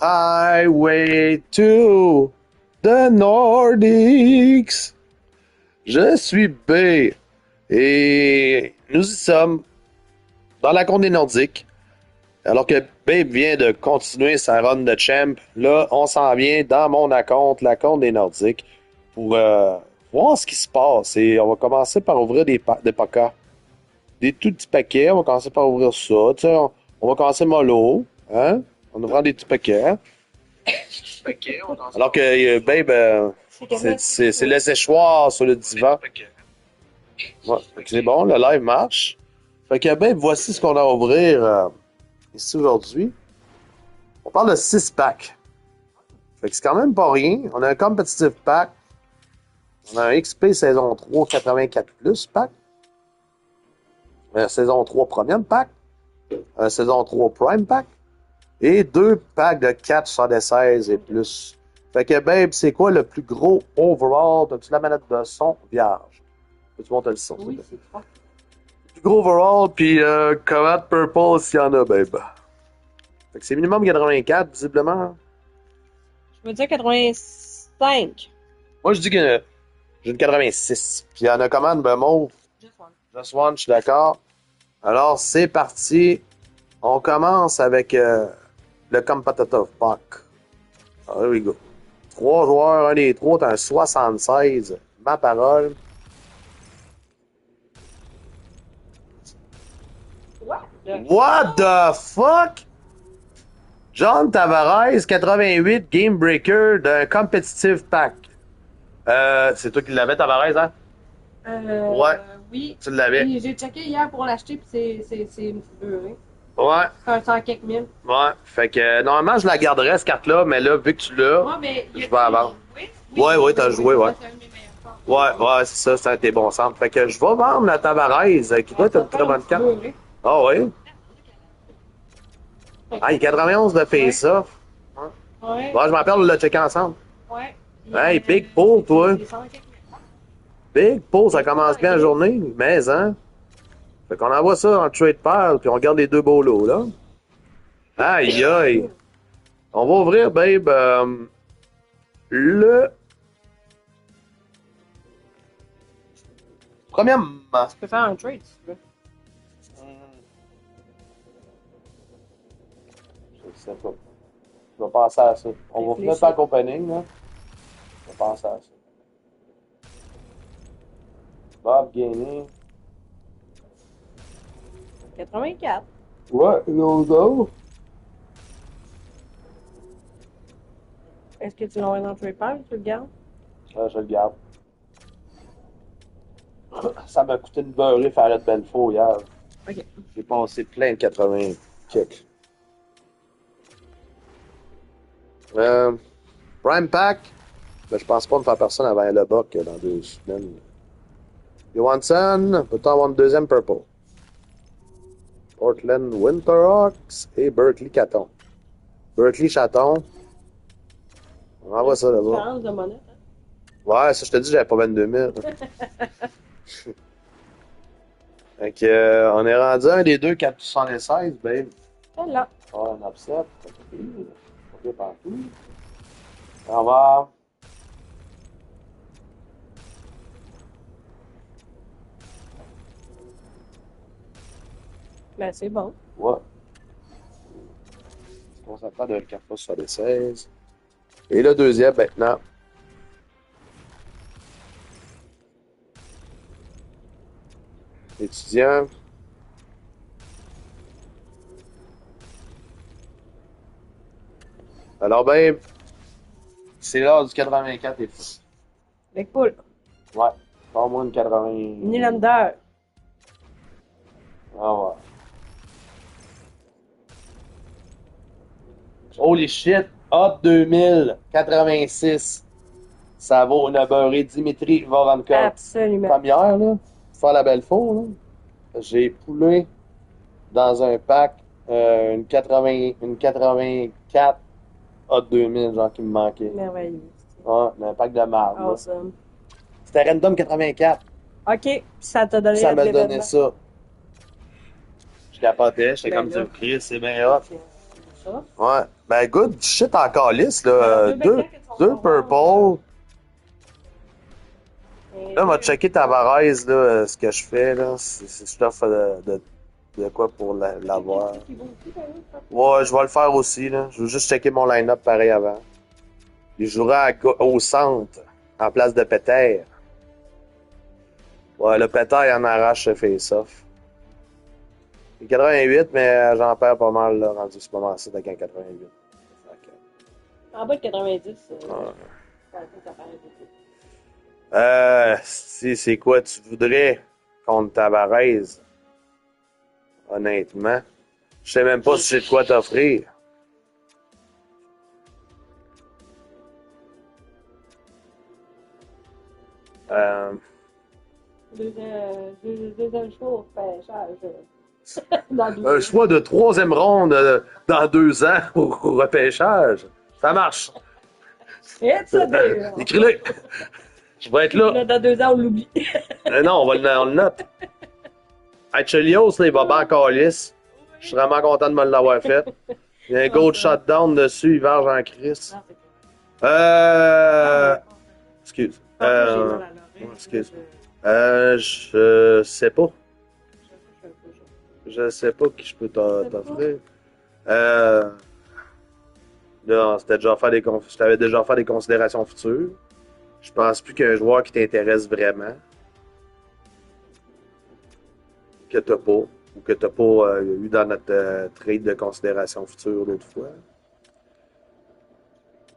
Highway to the Nordiques. Je suis B. Et nous y sommes dans la compte des Nordiques. Alors que Babe vient de continuer sa run de champ, là, on s'en vient dans mon compte, la compte des Nordiques, pour voir ce qui se passe. Et on va commencer par ouvrir des packs. Des tout petits paquets. On va commencer par ouvrir ça. Tu sais, on va commencer mollo. Hein? On ouvre des petits paquets. Alors que Babe, c'est le séchoir sur le divan. Ouais, c'est bon, le live marche. Fait que Babe, voici ce qu'on a à ouvrir ici aujourd'hui. On parle de 6 packs. Fait que c'est quand même pas rien. On a un competitive pack. On a un XP saison 3 84 plus pack. Un saison 3 premium pack. Un saison 3 prime pack. Et 2 packs de 476 et plus. Fait que Babe, c'est quoi le plus gros overall? As-tu la manette de son vierge? Peux-tu monter le son? Oui, c'est ça. Le plus gros overall, puis Combat Purple s'il y en a, Babe. Fait que c'est minimum 84, visiblement. Je veux dire 85. Moi, je dis que j'ai une 86. Puis il y en a comment de mauve? Just one, je suis d'accord. Alors, c'est parti. On commence avec le Competitive Pack. Here we go. 3 joueurs, un des 3, t'as un 76. Ma parole. What the fuck? John Tavares, 88, Game Breaker d'un Competitive Pack. C'est toi qui l'avais, Tavares, hein? Ouais. Oui. Tu l'avais. J'ai checké hier pour l'acheter, puis c'est beurré. Ouais. C'est un 100 quelques mille. Ouais. Fait que normalement, je la garderais, cette carte-là, mais là, vu que tu l'as, Ouais, mais je vais avant. Oui, t'as joué, ouais. C'est un de mes meilleurs cartes. Ouais, c'est ça, c'est un de tes bons centres. Fait que je vais vendre la Tavares, qui doit être une très bonne carte. Ah oui? Ah, il est 91 de face-off. Ouais. Ouais, je m'appelle, on l'a checké ensemble. Ouais. Hey, Big Pull, toi. C'est 100 quelques mille. Big Pull, ça commence bien la journée, mais hein. Fait qu'on envoie ça en trade pile, puis on garde les 2 beaux lots, là. Aïe, aïe. On va ouvrir, Babe, le... Premièrement... Tu peux faire un trade si tu veux. Je sais pas. Je vais penser à ça. On va finir par opening, là. Je vais penser à ça. Bob Gaining. 84. Ouais, no go. Est-ce que tu l'envoies dans le trade pile ou tu le gardes? Je le garde. Ça m'a coûté une beurrée faire être Benfo hier. Ok. J'ai passé plein de 80 kicks. Prime Pack. Ben, je pense pas me faire personne avant le buck dans 2 semaines. Johansson, peut-on avoir une deuxième purple? Portland Winterhawks et Berkeley Chaton. Berkeley Chaton. On envoie ça là-bas. Différence de monnaie, hein? Ouais, ça je te dis, j'avais pas 22 000. Fait que, on est rendu à un des 2 476, babe. C'est là. Oh, un upset. Ok, partout. On va. Ben, c'est bon. Ouais. On s'attend de 4 fois sur les 16. Et le deuxième maintenant. Étudiant. Alors, ben, c'est l'heure du 84 et fou. Avec poule. Ouais. Pas moins de 80. Nylander. Ah ouais. Holy shit! Hot 2000, 86. Ça vaut une beurrée Dimitri Vorankov. Absolument. Première, là. Faire la belle faux, là. J'ai poulé dans un pack une 84 Hot 2000, genre qui me manquait. Merveilleux. Ouais, un pack de marde. Awesome. C'était Random 84. OK, puis ça t'a donné Ça m'a l'événement. donné ça. Je capotais, j'étais Ben comme là. dire, Chris, c'est bien hot. ça. Ouais. Ben, good shit en calice, là. Alors, Deux, becquets qui sont deux purple. Là, on va checker ta varèse, là, ce que je fais, là. Si je t'offre de quoi pour l'avoir. Ouais, je vais le faire aussi, là. Je veux juste checker mon line-up pareil avant. Il jouera au centre, en place de Peter. Ouais, le Peter, il en arrache le face-off. Il est 88, mais j'en perds pas mal, là, rendu ce moment-ci, avec un 88. En bas de 90, Ouais. ça paraît beaucoup. C'est quoi tu voudrais contre Tavares? Honnêtement. Je sais même pas si j'ai de quoi t'offrir. Deuxième choix au repêchage. Dans 12 Un ans. choix de troisième ronde dans 2 ans au repêchage. Ça marche. It's a deal. Écris-le. Je vais être Là, là. dans 2 ans, on l'oublie. Non, on le note. Hey, Chelios, là, il va bien en calice. Je suis vraiment content de me l'avoir fait. Il y a un gold shutdown dessus, il varge en crise. Excuse. Excuse. Je sais pas. Je sais pas qui je peux t'offrir. Là, je t'avais déjà fait des considérations futures. Je pense plus qu'un joueur qui t'intéresse vraiment, que t'as pas, ou que t'as pas eu dans notre trade de considération future l'autre fois.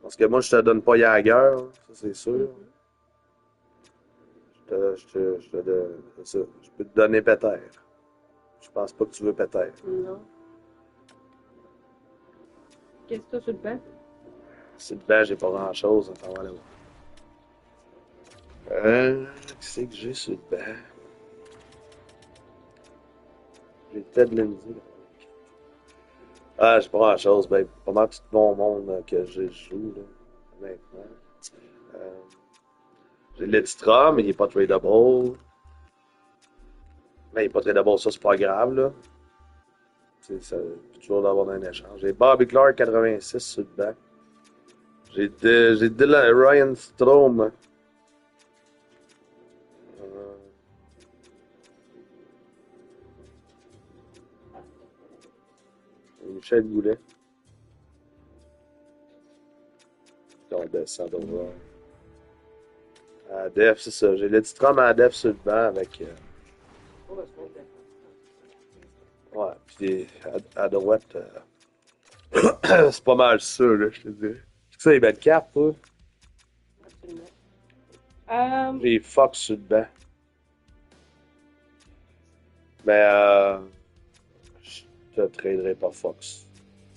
Parce que moi, je te donne pas Jagger, ça c'est sûr. C'est ça. Je peux te donner Peter. Je pense pas que tu veux Peter. Non. Qu'est-ce que tu as sur le banc? Sur le banc, j'ai pas grand-chose. Attends, on va aller voir. Qu'est-ce que j'ai sur le banc? J'ai Ted Lindsay. Ah, j'ai pas grand-chose. Ben, pas mal tout mon monde que je joue, là, maintenant. Euh, j'ai Lidstrom, mais il est pas tradable. Mais il est pas tradable, ça, c'est pas grave, là. Ça peut toujours d'avoir un échange. J'ai Bobby Clark 86 sur le banc. J'ai Ryan Strome. Euh, Michel Goulet. On descend de voir. À Def, c'est ça. J'ai Lidstrom à Def sur le banc avec. Ouais, puis à droite, c'est pas mal ça, là, je te dis. Est-ce que ça, les belles cartes, toi? Absolument. J'ai Fox sur le banc. Mais je te traderai pas Fox.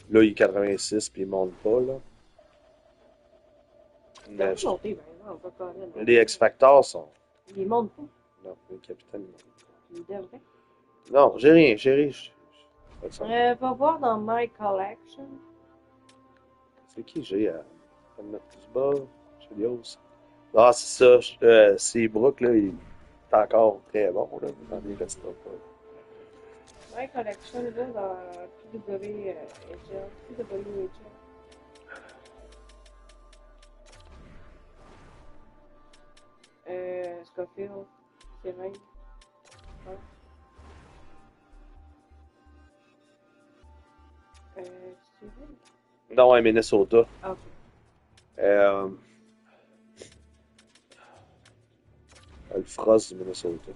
Là, il est 86 puis il monte pas, là. Mais les X-Factors sont. Il monte pas. Non, les capitaines, non. Il devrait. Non, j'ai rien, chérie. Va voir dans My Collection. C'est qui j'ai à mettre plus bas? Chelios. Ah, c'est ça. Seabrook, là, il est encore très bon, là. Dans les restera pas. My Collection, là, dans PWHL. Scofield. C'est vrai. C'est vrai? Non, à Minnesota. Ah, ok. Le Frost du Minnesota.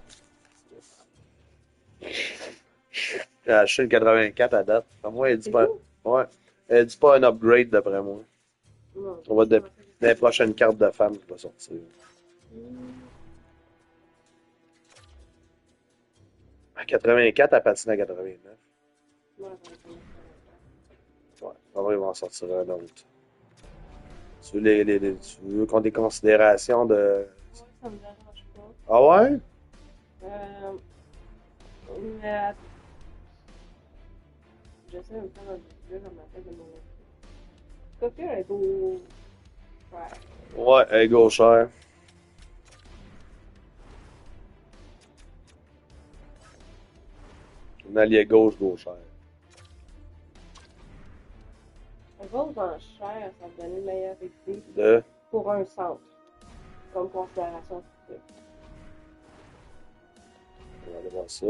J'ai acheté le 84 à date. Pour moi, elle dit pas. Ouais. Elle dit pas un upgrade d'après moi. Non, On va dans les prochaines cartes de femmes qui va sortir. À 84, elle patine à 89. Ouais. Vraiment, ils vont en sortir un autre. Tu veux qu'on ait des considérations de. Ouais, ça me dérange pas. Ah ouais? Mais j'essaie de me faire un peu dans ma tête de mon. Scofield est beau. Ouais, elle est gauchère. Un allié gauche gauchère. aux enchères, ça me donnait une meilleure idée De... pour un centre, comme considération future. On va aller voir ça.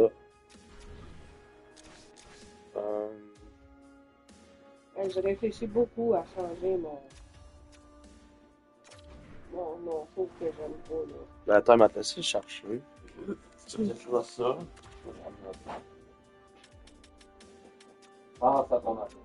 Je réfléchis beaucoup à changer mon sauce que j'aime pas, là. Ben, attends, ma laissé chercher. Je vois ça. Pense à ton affaire.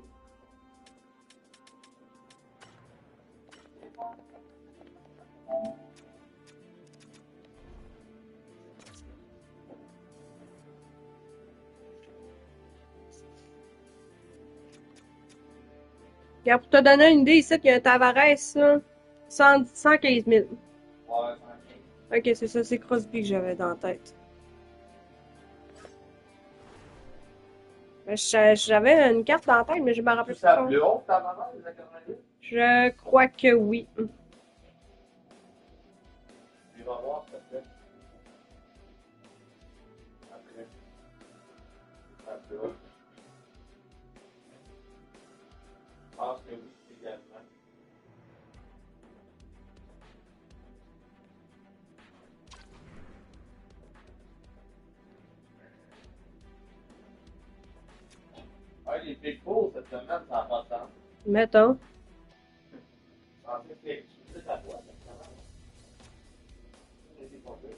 Regarde, pour te donner une idée, ici, il y a un Tavares, là, 115 000. Ouais, Ok, c'est ça, c'est Crosby que j'avais dans la tête. J'avais une carte dans la tête, mais je me rappelle c'est pas. plus haut, ta maman, les 90? Je crois que oui. Tu vas voir, s'il te plaît. Après. Après. Je pense que oui, également. Ouais, les Big Bulls, cette semaine, ça n'a pas de sens. Mettons. Je pensais que c'était exclusif à toi, cette semaine. C'était pas pire.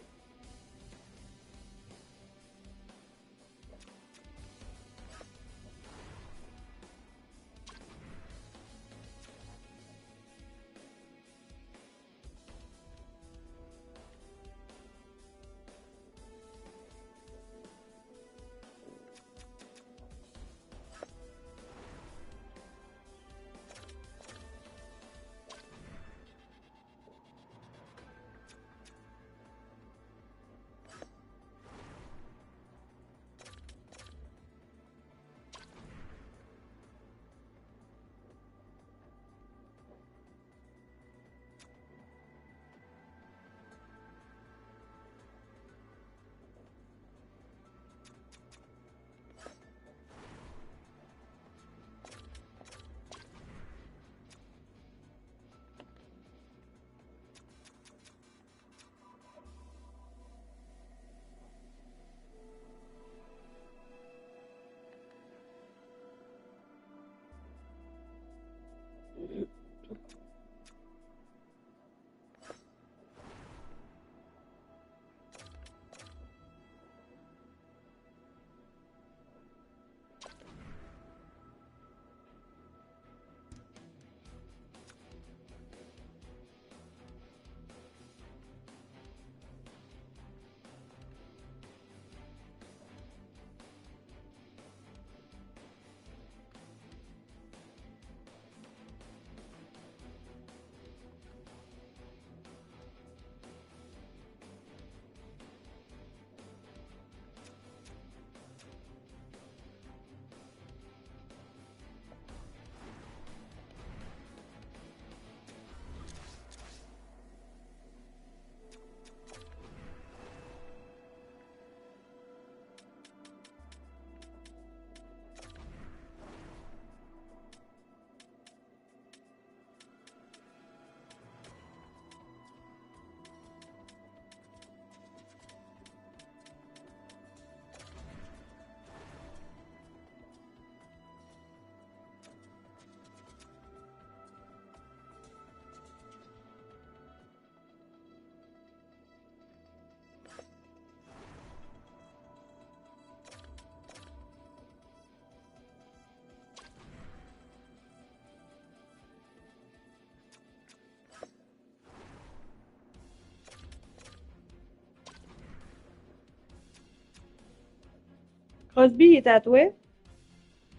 Crosby, il est tatoué.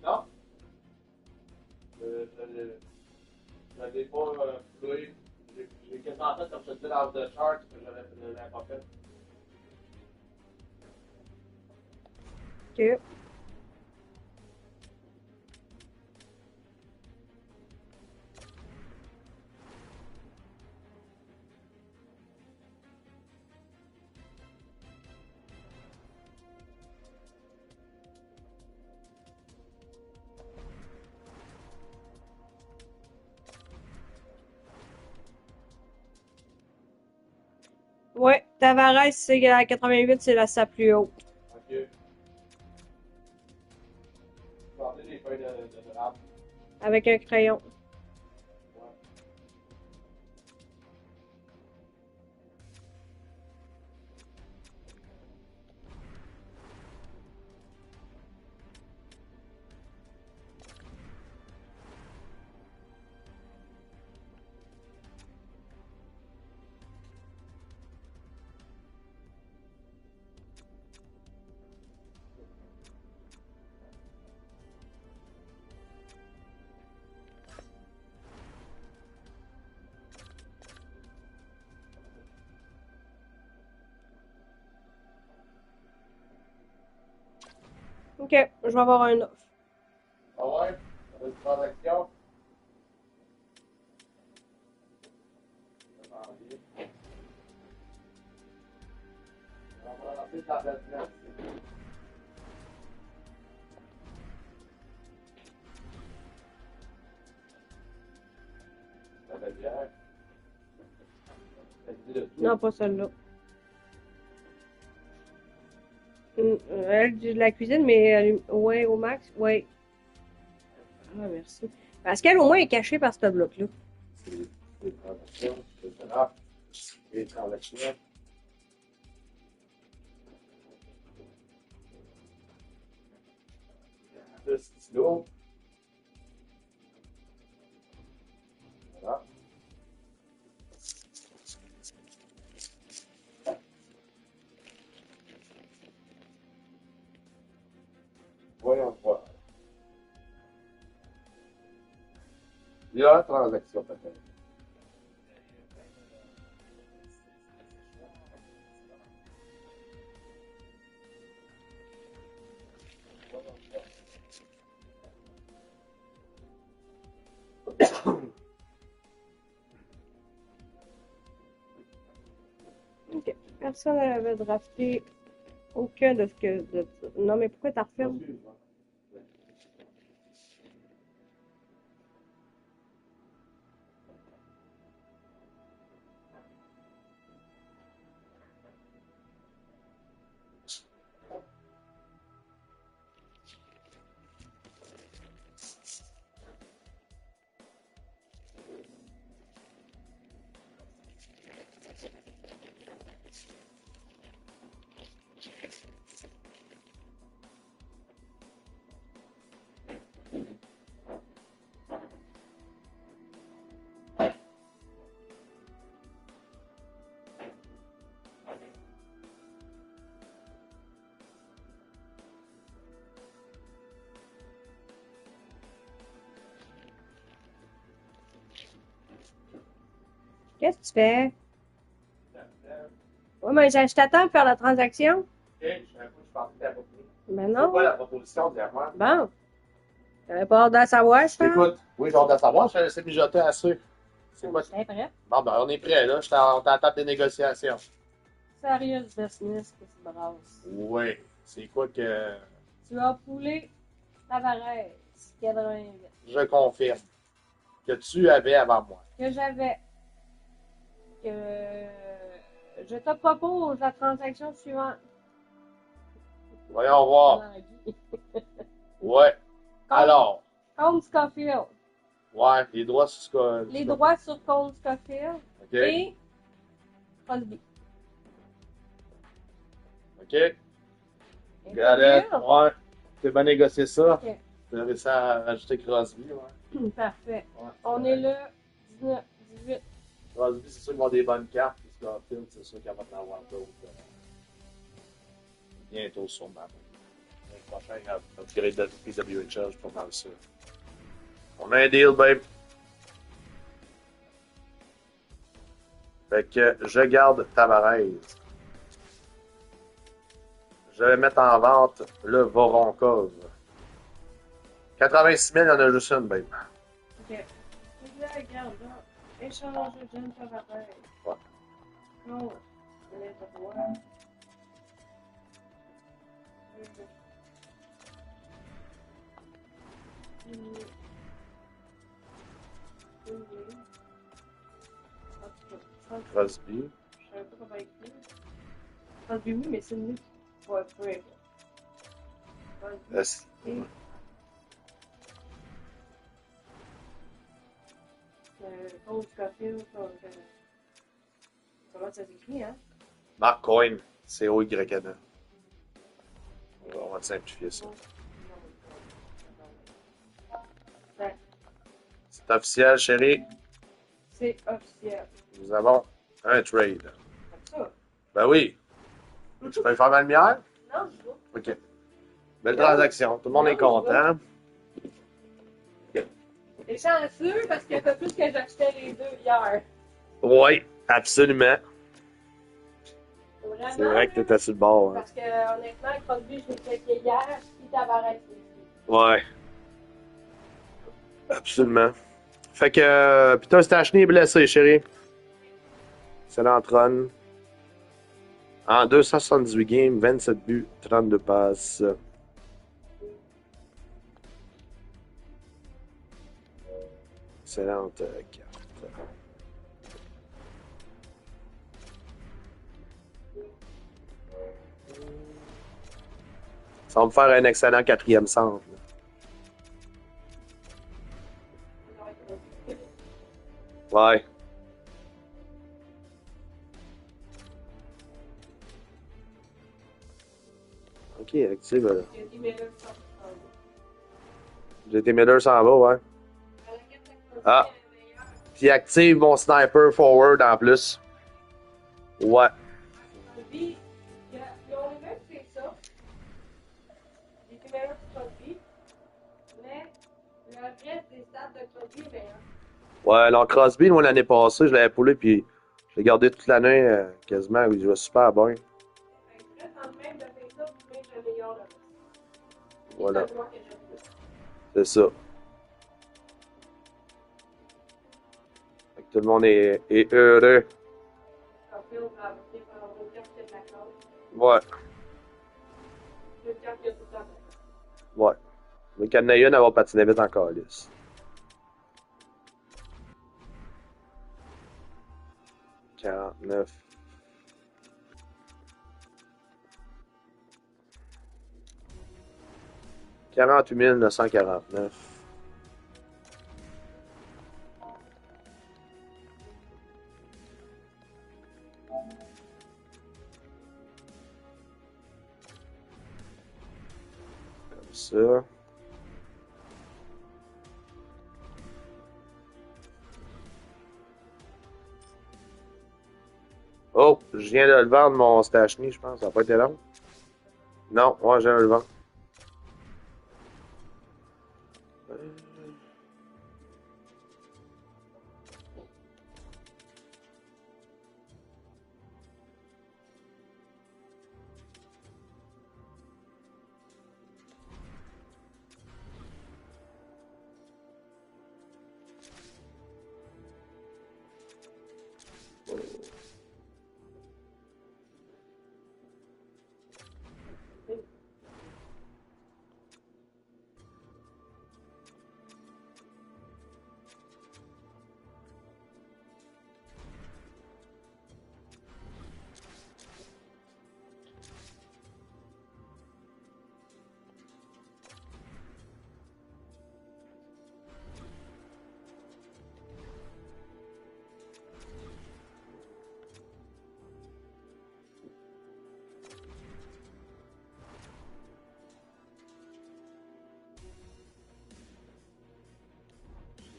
Non? Je l'avais pas floué. J'ai quasiment fait comme je te dis dans The Sharks, que je l'avais pas fait. Ok. Ouais, Tavares, c'est à 88, c'est sa plus haute. Ok. Je vais enlever les feuilles de l'arbre. Avec un crayon. Ok, je vais avoir un offre. Ah ouais? Ça va une transaction? On va rentrer dans la finance. La bière. Non, pas celle-là. Elle dit de la cuisine, mais ouais, au max, ouais. Ah, merci. Parce qu'elle, au moins, est cachée par ce bloc-là. Les transactions, c'est ça. Les transactions. Le stylo. Voilà. Voyons voir. Il y a une transaction peut-être. Ok. Personne n'avait drafté aucun de ce que. Non, mais pourquoi t'as refait? Qu'est-ce que tu fais? Ouais, mais je t'attends pour faire la transaction. Ok, je savais pas que je pensais à la proposition. Ben C'est non. quoi la proposition dernièrement? Bon. T'avais pas hâte de savoir, je pense. Écoute, oui, j'ai hâte de savoir, je vais laisser mijoter assez. C'est quoi? C'est prêt. Bon, ben, on est prêt, là. On est à la table des négociations. Serious business que tu brasses. Oui. C'est quoi que. Tu as poulé Tavares, 88. Je confirme. Que tu avais avant moi. Que j'avais. Que je te propose la transaction suivante. Voyons voir. Ouais. Alors. Compte Scofield. Ouais, les droits sur ce Les droits sur Compte Scofield. OK. Et Crosby. OK. Galette. Ouais. Tu bien négocié ça. OK. Tu as réussi à rajouter Crosby. Ouais. Parfait. Ouais. On est là, 19, 18. Crosby, c'est sûr qu'il va avoir des bonnes cartes. Puis Scofield, c'est sûr qu'il va en avoir d'autres. Bientôt, sûrement. Le prochain upgrade de PWHL, je suis pas mal sûr. On a un deal, babe. Fait que je garde Tavares. Je vais mettre en vente le Voronkov. 86 000, il y en a juste une, babe. OK. Là, regarde, là. Échange de John Tavares. Ouais. Non. Je vais te voir. Crosby. Je savais pas ça va être mieux. Crosby, oui, mais c'est mieux. Ouais, ouais. Est-ce- Coach Scofield, comment ça s'écrit, hein? Mark Coyne, C-O-Y-N-E. On va simplifier ça. Ouais, C'est officiel, chérie. c'est officiel. Nous avons un trade. Comme ça. Ben oui. Tu peux faire ma lumière? Non, je vois. OK. Belle transaction. Tout le monde est content. Et chanceux parce qu'il y a pas plus que j'achetais les deux hier. Oui, absolument. Vraiment. C'est vrai que t'étais sur le bord. Hein. Parce que honnêtement, Crosby, je l'ai checké hier, puis Tavares aussi. Ouais. Absolument. Fait que Peter Stachny est blessé, chérie. Excellent run. En 278 games, 27 buts, 32 passes. Excellente carte. Ça va me faire un excellent quatrième centre. Ouais. Ok, active. JT Miller s'en va, ouais. Ah. Puis active mon sniper forward en plus. Ouais. Puis, ils ont les mêmes fait ça. J'ai été meilleur que Crosby. Mais le reste des stats de Crosby est meilleur. Ouais, alors Crosby, moi, l'année passée, je l'avais poulé, puis je l'ai gardé toute l'année quasiment. Il jouait super bien. Reste en même de faire ça, puis même le meilleur le reste. Voilà. C'est un joueur que j'aime plus. C'est ça. Fait que tout le monde est heureux. Scofield va avancer pendant l'autre carte de la corde. Ouais. Le carte qui a tout le temps. Ouais. Mais qu'il y en ait une, elle va patiner vite en calice. « 49. « 48 949. » Comme ça. Oh, je viens de le vendre, mon Stachny, je pense. Ça n'a pas été long. Non, ouais, je viens de le vendre.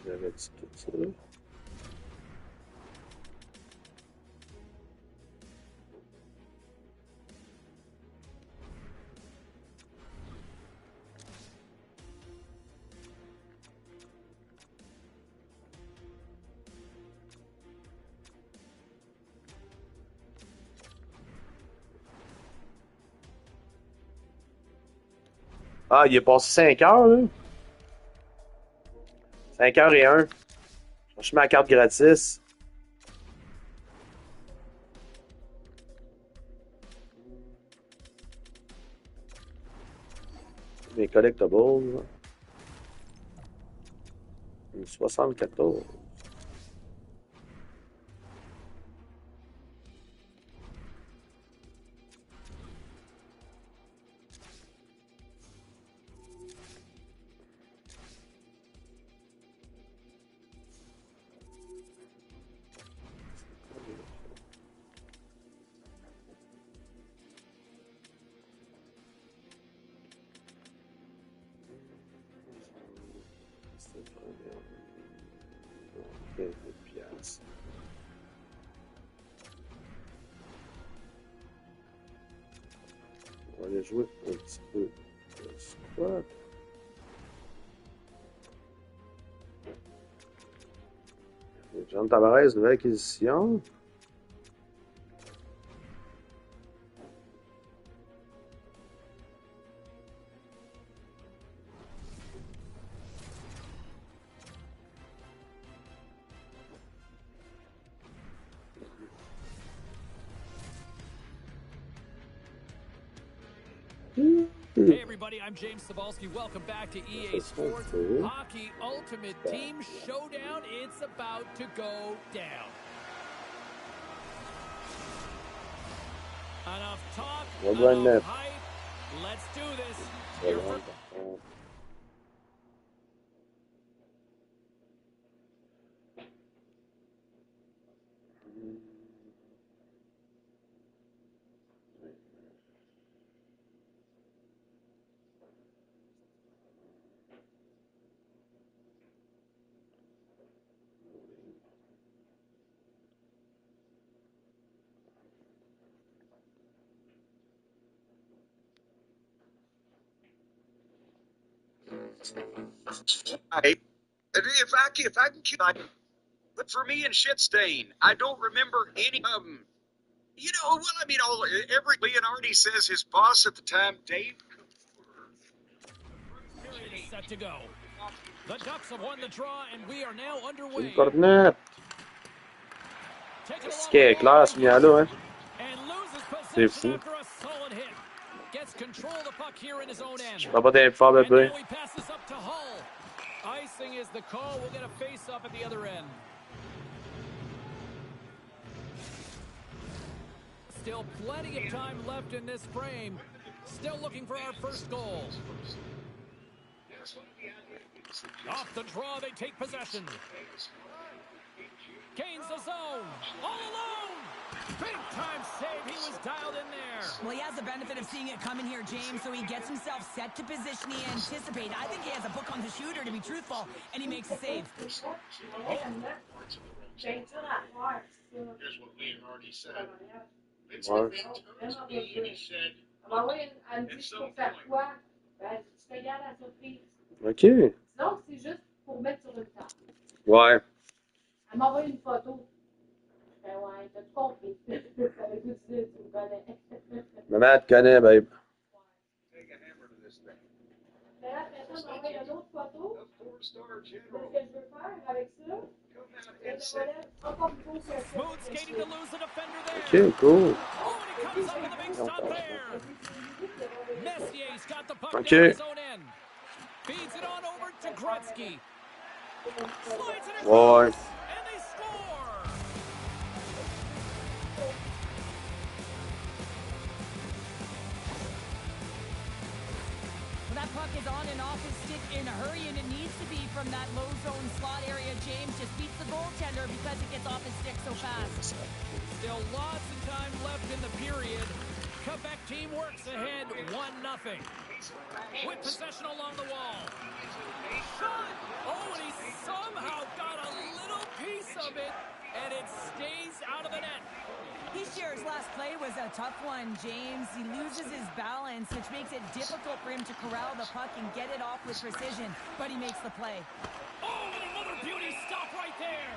J'avais dit tout ça. Ah, il est passé 5 heures, là. 5 heures et 1. Je mets ma carte gratis. Mes collectibles. 74. piastres. On va aller jouer un petit peu de squat. Jean Tavares, nouvelle acquisition. Hey everybody, I'm James Cebulski. Welcome back to EA Sports Hockey Ultimate Team Showdown. It's about to go down. Enough talk, enough hype. Let's do this. Here for If I can, but for me and shit stain, I don't remember any of them. You know, well, I mean, every Leonardi says his boss at the time, Dave. period is set to go. The Ducks have won the draw, and we are now underway. Une cornette. C'est qui est clair ce mien-là, hein? C'est fou. Gets control of the puck here in his own end. Je prends pas d'infort, bébé. Now he passes up to Hull. Icing is the call. We'll get a face-off at the other end. Still plenty of time left in this frame. Still looking for our first goal. Off the draw, they take possession. Kane's the zone. All alone. Big time save. He was dialed in there. Well, he has the benefit of seeing it coming here, James, so he gets himself set to position he anticipated. I think he has a book on the shooter, to be truthful, and he makes a save. Here's what Leonardi said. It's to me, and he said, OK. Sinon, c'est juste pour mettre sur une table. Ouais. Elle m'a envoyé une photo. Ben ouais, t'as tout compris. Avec tout ça, tu me connais. Maman te connaît, babe. take a hammer to this thing. Là, après ça, elle m'a envoyé une autre photo. The four-star Ce que general. je veux faire avec ça, Come out c'est and de say, relève encore plus haut que ça. Smooth skating to lose the defender there. OK, cool. Oh, and he comes up with a big stop there. Messier's got the puck Okay. down his own end. Feeds it on over to Gretzky. Slides it Ouais. across, and they score. Well, that puck is on and off his stick in a hurry, and it needs to be from that low zone slot area. James just beats the goaltender because it gets off his stick so fast. Still lots of time left in the period. Quebec team works ahead 1-0. With possession along the wall. Shot! Oh, and he somehow got a little piece of it, and it stays out of the net. Heeschier's last play was a tough one, James. He loses his balance, which makes it difficult for him to corral the puck and get it off with precision, but he makes the play. Oh, and another beauty stop right there.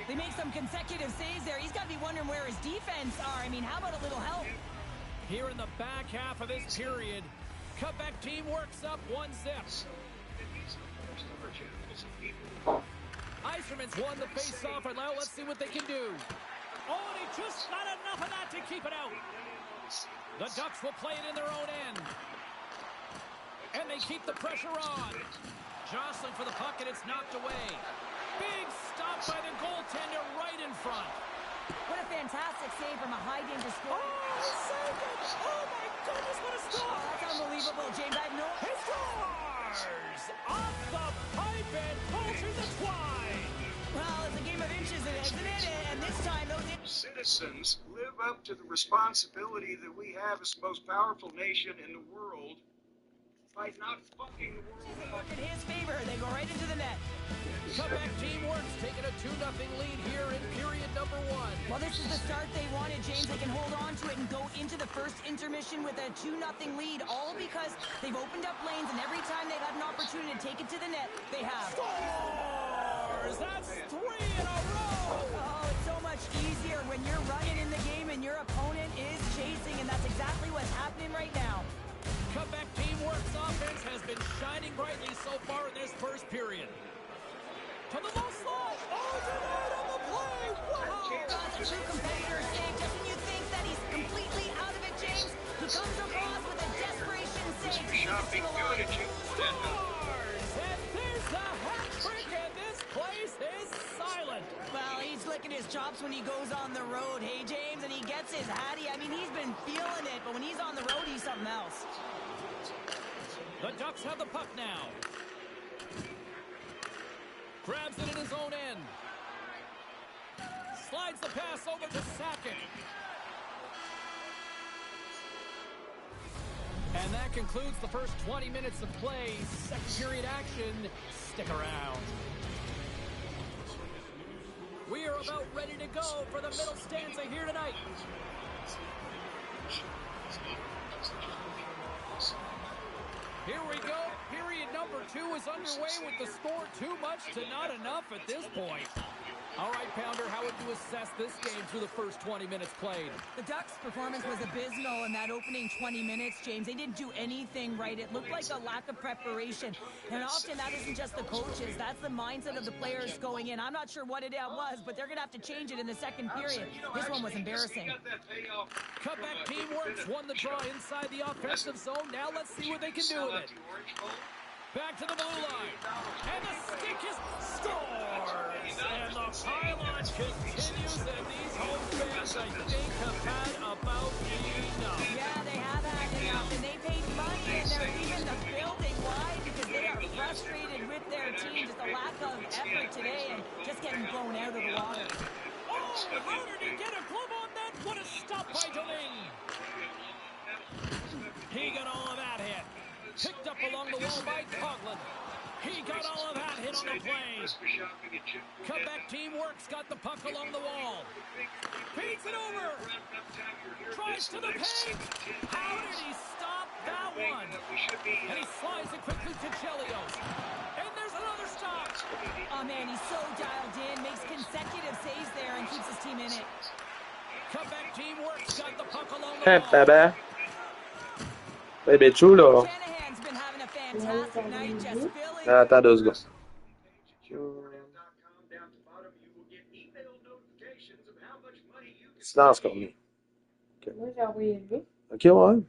They make some consecutive saves there. He's got to be wondering where his defense are. I mean, how about a little help? Here in the back half of this period, Quebec team works up 1-0. Eiserman's won the face-off, and now let's see what they can do. Oh, and he just not enough of that to keep it out. The Ducks will play it in their own end. And they keep the pressure on. Jostling for the puck, and it's knocked away. Big stop by the goaltender right in front. What a fantastic save from a high-danger score. Oh, saved it! Oh, my goodness, what a stop! Oh, that's unbelievable, James. I have no... He scores! Off the pipe and pulls the twine! Well, it's a game of inches, isn't it? And this time, those... citizens live up to the responsibility that we have as the most powerful nation in the world by not fucking the world up. In his favor, they go right into the net. Comeback teamwork's taking a 2-0 lead here in period number 1. Well, this is the start they wanted, James. They can hold on to it and go into the first intermission with a 2-0 lead, all because they've opened up lanes, and every time they've had an opportunity to take it to the net, they have. Scores! That's 3 in a row! Oh, it's so much easier when you're running in the game and your opponent is chasing, and that's exactly what's happening right now. Comeback teamwork's offense has been shining brightly so far in this first period. To the low slide. Oh, denied on the play. Wow. That's a true competitor save. Just when you think that he's completely out of it, James, he comes across with a desperation save to keep the team alive. Scores! And there's the hat trick, and this place is silent. Well, he's licking his chops when he goes on the road, hey, James, and he gets his hattie. I mean, he's been feeling it, but when he's on the road, he's something else. The Ducks have the puck now. Grabs it in his own end. Slides the pass over to Sakic. And that concludes the first 20 minutes of play. Second period action. Stick around. We are about ready to go for the middle stanza here tonight. Here we go. Period number 2 is underway with the score too much to not enough at this point. All right, Pounder, how would you assess this game through the first 20 minutes played? The Ducks' performance was abysmal in that opening 20 minutes, James. They didn't do anything right. It looked like a lack of preparation. And often that isn't just the coaches. That's the mindset of the players going in. I'm not sure what it was, but they're going to have to change it in the second period. This one was embarrassing. Cutback teamwork's won the draw inside the offensive zone. Now let's see what they can do with it. Back to the blue line. And the stick is scores! And the pylon continues, and these home fans, I think, have had about enough. Yeah, they have had enough, and they paid money, and they're leaving the building wide because they are frustrated with their team. Just a lack of effort today and just getting blown out of the water. Oh, how did he get a glove on that? What a stop by Deling! He got all of that hit. Picked up along the wall by Coughlin. He got all of that hit on the play. Comeback teamwork's got the puck along the wall. Feeds it over. Tries to the paint. How did he stop that one? And he slides it quickly to Chelios. And there's another stop. Oh, man, he's so dialed in. Makes consecutive saves there and keeps his team in it. Comeback teamwork's got the puck along the wall. Baba. Baby chulo. Shanahan's been having a fantastic night, just filling. Attends 2 secondes. Silence, Cormier. Moi, j'ai envoyé lui. Ok, ouais.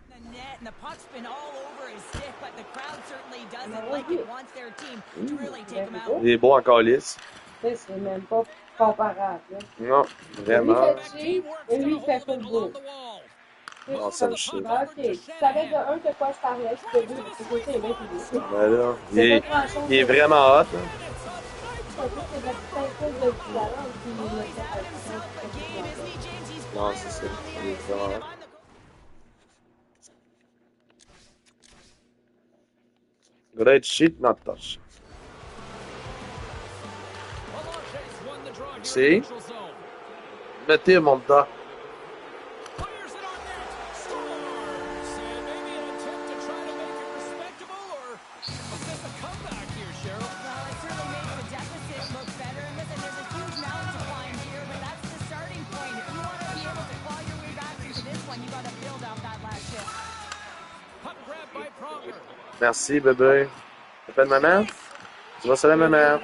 The net and the puck's been all over his stick, but the crowd certainly doesn't like it. Wants their team to really take him out. Il est beau en calice. C'est même pas comparable. Là. Non, vraiment. Lui fait chier, et lui, il fait full beau. Non, ça me chie. Ah, ok. Tu savais de un de quoi je parlais, je te dis, c'est côté aimé, puis Ben là, il est vraiment hot. Hein. Non, c'est ça. Il est vraiment hot. Great shit, not touch. See? Mettez mon tas. Merci, bébé. T'appelles maman? Tu vas saluer maman.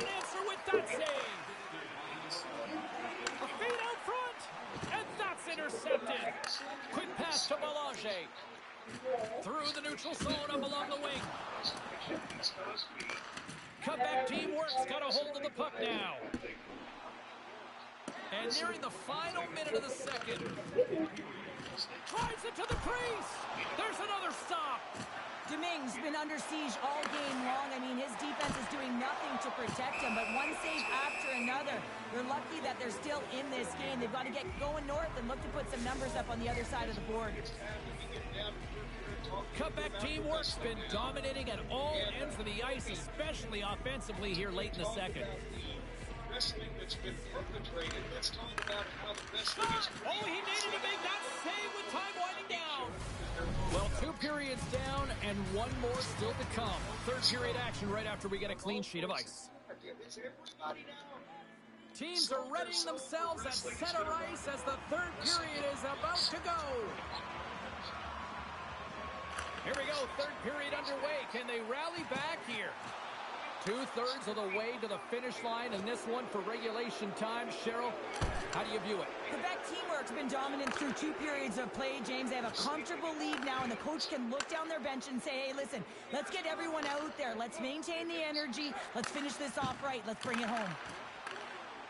Through the neutral zone up along the wing. Cutback teamwork's got a hold of the puck now. And nearing the final minute of the second. Drives it to the crease. There's another stop. Domingue's been under siege all game long. I mean, his defense is doing nothing to protect him, but one save after another. They're lucky that they're still in this game. They've got to get going north and look to put some numbers up on the other side of the board. Comeback teamwork's been dominating at all ends of the ice, especially offensively here late in the second. Wrestling that's been perpetrated. Let's talk about how the wrestling is. Oh, he needed to make that save with time winding down. Well, 2 periods down and 1 more still to come. Third period action right after we get a clean sheet of ice. Teams are readying themselves at center ice as the third period is about to go. Here we go, third period underway. Can they rally back here? 2/3 of the way to the finish line in this one for regulation time. Cheryl, how do you view it? Quebec teamwork's been dominant through 2 periods of play, James. They have a comfortable lead now, and the coach can look down their bench and say, hey, listen, let's get everyone out there. Let's maintain the energy. Let's finish this off right. Let's bring it home.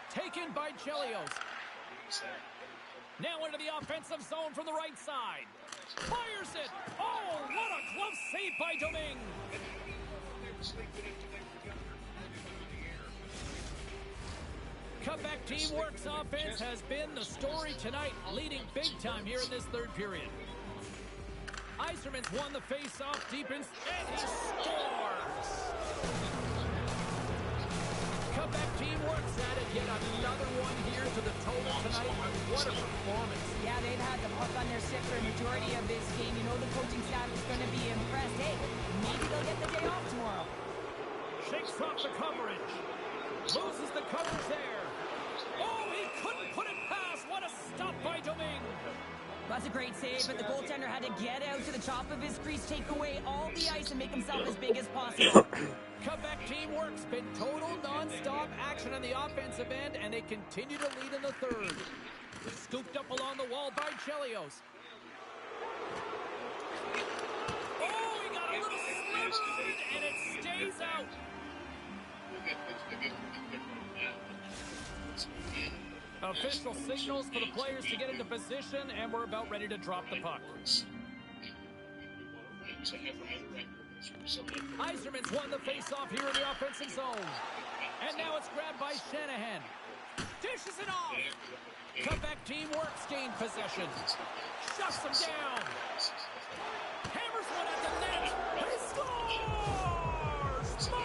Taken by Chelios. Now into the offensive zone from the right side. Fires it. Oh, what a close save by Domingue. Comeback teamwork's offense has been the story tonight, leading big time here in this third period. Yzerman's won the face-off deep in, and he scores! Comeback teamwork's added yet another one here to the total tonight. What a performance. Yeah, they've had the puck on their stick for a majority of this game. You know the coaching staff is going to be impressed. Hey, maybe they'll get the day off tomorrow. Shakes off the coverage. Loses the coverage there. Oh, he couldn't put it past. What a stop by Domingue. That's a great save, but the goaltender had to get out to the top of his crease, take away all the ice, and make himself as big as possible. Comeback teamwork's been total non-stop action on the offensive end, and they continue to lead in the third. Scooped up along the wall by Chelios. Oh, he got a little sliver, and it stays out. Official signals for the players to get into position, and we're about ready to drop the puck. Yzerman's won the face-off here in the offensive zone. And now it's grabbed by Shanahan. Dishes it off. Comeback teamwork's gained possession. Shuts them down. Hammers one at the net. He scores! My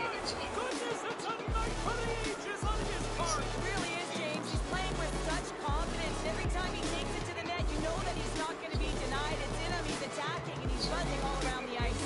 goodness, it's a night for the ages on his part. It really is, James. He's playing with such confidence. Every time he takes it to the net, you know that he's not going to be denied. It's in him. He's attacking, and he's buzzing all around the ice.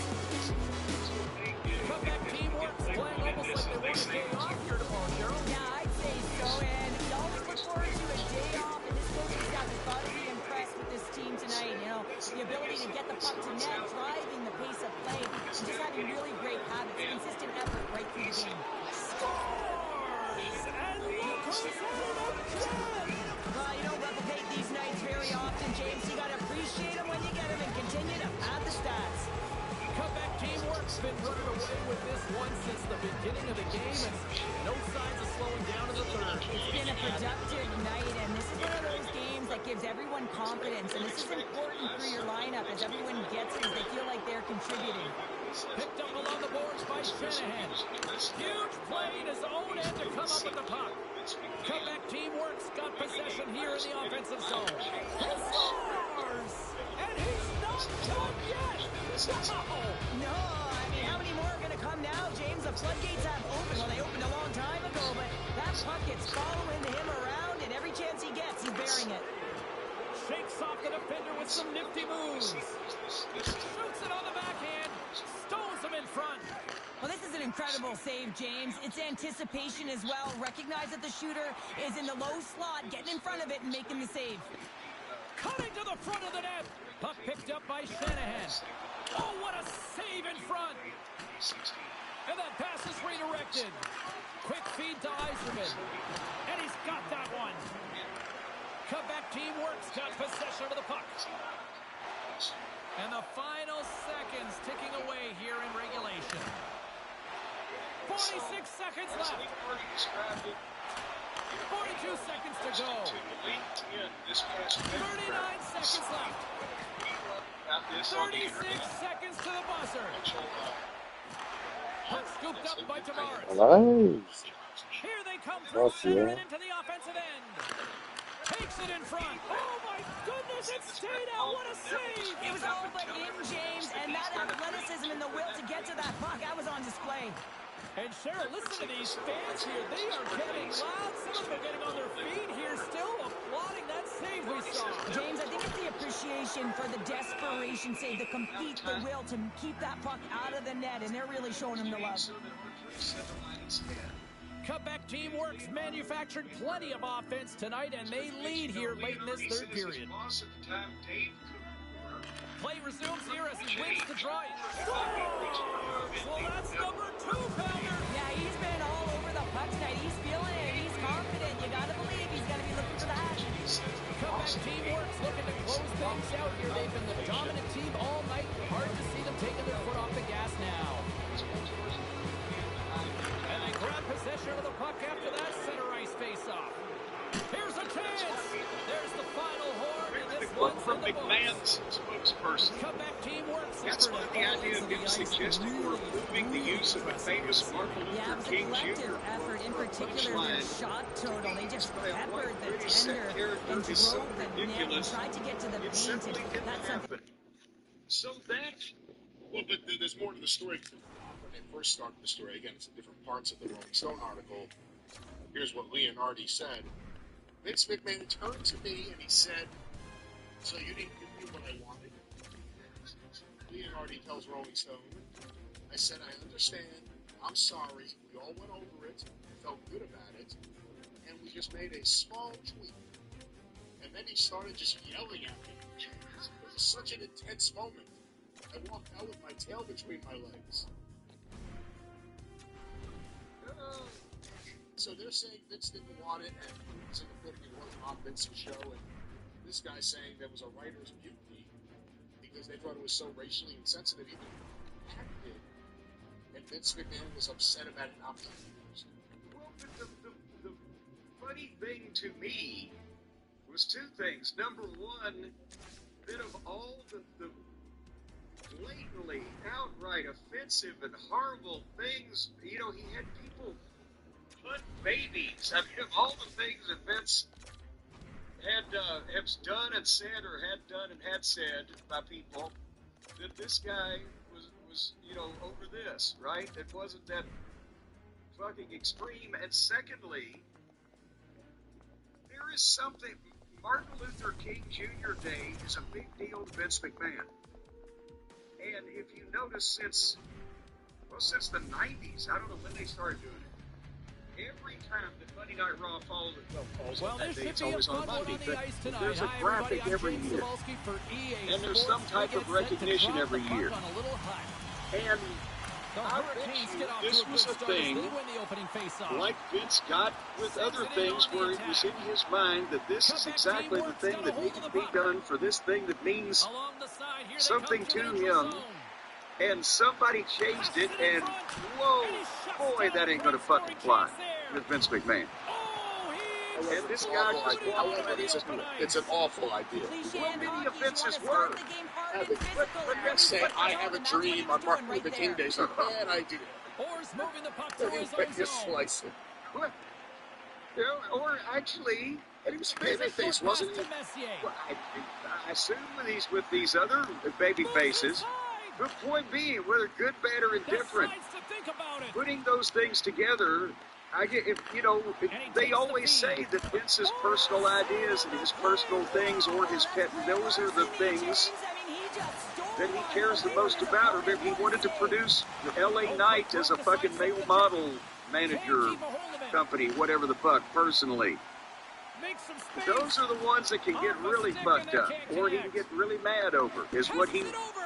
Comeback teamwork's playing almost like they want a day off here tomorrow, Cheryl. Yeah, I'd say so. And we always look forward to a day off, and this coaching staff has got to be impressed with this team tonight. You know, the ability to get the puck to net, driving the pace of play, and just having really great habits, consistent effort right through the game. Scores! And look who's on again! Well, you don't replicate these nights very often, James. You got to appreciate them when you get them and continue to pad the stats. Comeback teamwork's been running away with this one since the beginning of the game, and no signs of slowing down in the third. It's been a productive night, and this is one of those games that gives everyone confidence, and this is important for your lineup as everyone gets it, as they feel like they're contributing. Picked up along the boards by Shanahan. Huge play in his own end to come up with the puck. Comeback teamwork's got possession here in the offensive zone. He scores! And he's not done yet! No, I mean, how many more are going to come now, James? The floodgates have opened. Well, they opened a long time ago, but that puck gets following him around, and every chance he gets, he's bearing it. Shakes off the defender with some nifty moves. Shoots it on the backhand. Stones him in front. Well, this is an incredible save, James. It's anticipation as well. Recognize that the shooter is in the low slot, getting in front of it and making the save. Cutting to the front of the net. Puck picked up by Shanahan. Oh, what a save in front. And that pass is redirected. Quick feed to Yzerman. And he's got that one. Comeback teamwork's got possession of the puck. And the final seconds ticking away here in regulation. 46 seconds left. 42 seconds to go. 39 seconds left. 36 seconds to the buzzer. Puck scooped up by Tavares. Nice. Here they come Oh, through center yeah. and into the offensive end. Takes it in front. Oh my goodness, it stayed out. What a save. It was all but in, James, and that athleticism and the will to get to that puck, that was on display. And Cheryl, listen to these fans here. They are getting loud. Some of them are getting on their feet here, still applauding that save we saw. James, I think it's the appreciation for the desperation save, the compete, the will to keep that puck out of the net, and they're really showing him the love. Quebec Teamworks manufactured plenty of offense tonight, and they lead here late in this third period. Play resumes here as he wins the draw. Well, that's number 2-pounder. Yeah, he's been all over the puck tonight. He's feeling it. He's confident. You got to believe he's going to be looking for that. Quebec Teamworks looking to close things out here. They've been the dominant team all night. Hard to see them taking their foot off the gas now. And they grab possession of the puck after that center ice face-off. Here's a chance. There's the final horn, and this one's From in the McMahon's books. spokesperson. Quebec Teamworks. That's why the idea of him suggesting we're approving the use of a famous Martin Yeah, Luther it was a King collective Jr. effort, in particular their shot total. They just peppered the tender and is so drove the net and ridiculous. tried to get to the It paint. simply And didn't that's something. happen. So that, Well, but there's more to the story. When they first started the story, again, it's in different parts of the Rolling Stone article. Here's what Leonardi said. Vince McMahon turned to me and he said, "So you didn't give me what I wanted?" Leonardi tells Rolling Stone, "I said, I understand. I'm sorry. We all went over it, felt good about it, and we just made a small tweak." And then he started just yelling at me. It was such an intense moment. I walked out with my tail between my legs. So they're saying Vince didn't want it, and it's in the book, it wasn't on Vince's show, and this guy's saying there was a writer's mutiny because they thought it was so racially insensitive, even acted, and Vince McMahon was upset about it not being used. well, the funny thing to me was two things. Number one, that of all the blatantly, outright offensive and horrible things, you know, he had people put babies. I mean, of all the things that Vince has done and said, or had done and had said by people, that this guy was you know, over this, right? It wasn't that fucking extreme. And secondly, there is something. Martin Luther King Jr. Day is a big deal to Vince McMahon. And if you notice, since the 90s, I don't know when they started doing it, every time that Monday Night Raw falls Well, on that this day, should it's be a always fun on one Monday, on the but ice tonight. there's a Hi, graphic everybody. every I'm James year. Cebulski for EA And there's Sports. some type We of get set to recognition drop every the puck year. on a little hut. And The I bet Hurricanes you get off this to a was good a start as thing they win the opening faceoff. like Vince got with other things where it was in his mind that this is exactly the thing that needs to be done for this thing that means Along the side, here something they come to the him. neutral zone. And somebody changed it, and whoa, boy, that ain't gonna fucking fly with Vince McMahon. Oh, And this guy just However, it's an awful idea. Cliche Well, in many hockey, offenses you want were. to start the game hard and physical But and let's say really I physical, have a and that's what he dream was on Martin doing Luther right King there. Day. It's a bad idea. Orr's moving the puck to Let his me own just zone. slice it. Or actually, And he was babyface, wasn't he? To Messier. well, I assume with these other baby faces, the point being, whether good, bad, or indifferent, Decides to think about it. putting those things together, they always say that Vince's personal ideas and his personal things or his pet, those are the things that he cares the most about. Or maybe he wanted to produce LA Knight as a fucking male model manager company, whatever the fuck, personally. Make some space. Those are the ones that can get really fucked up, or he can get really mad over, is what he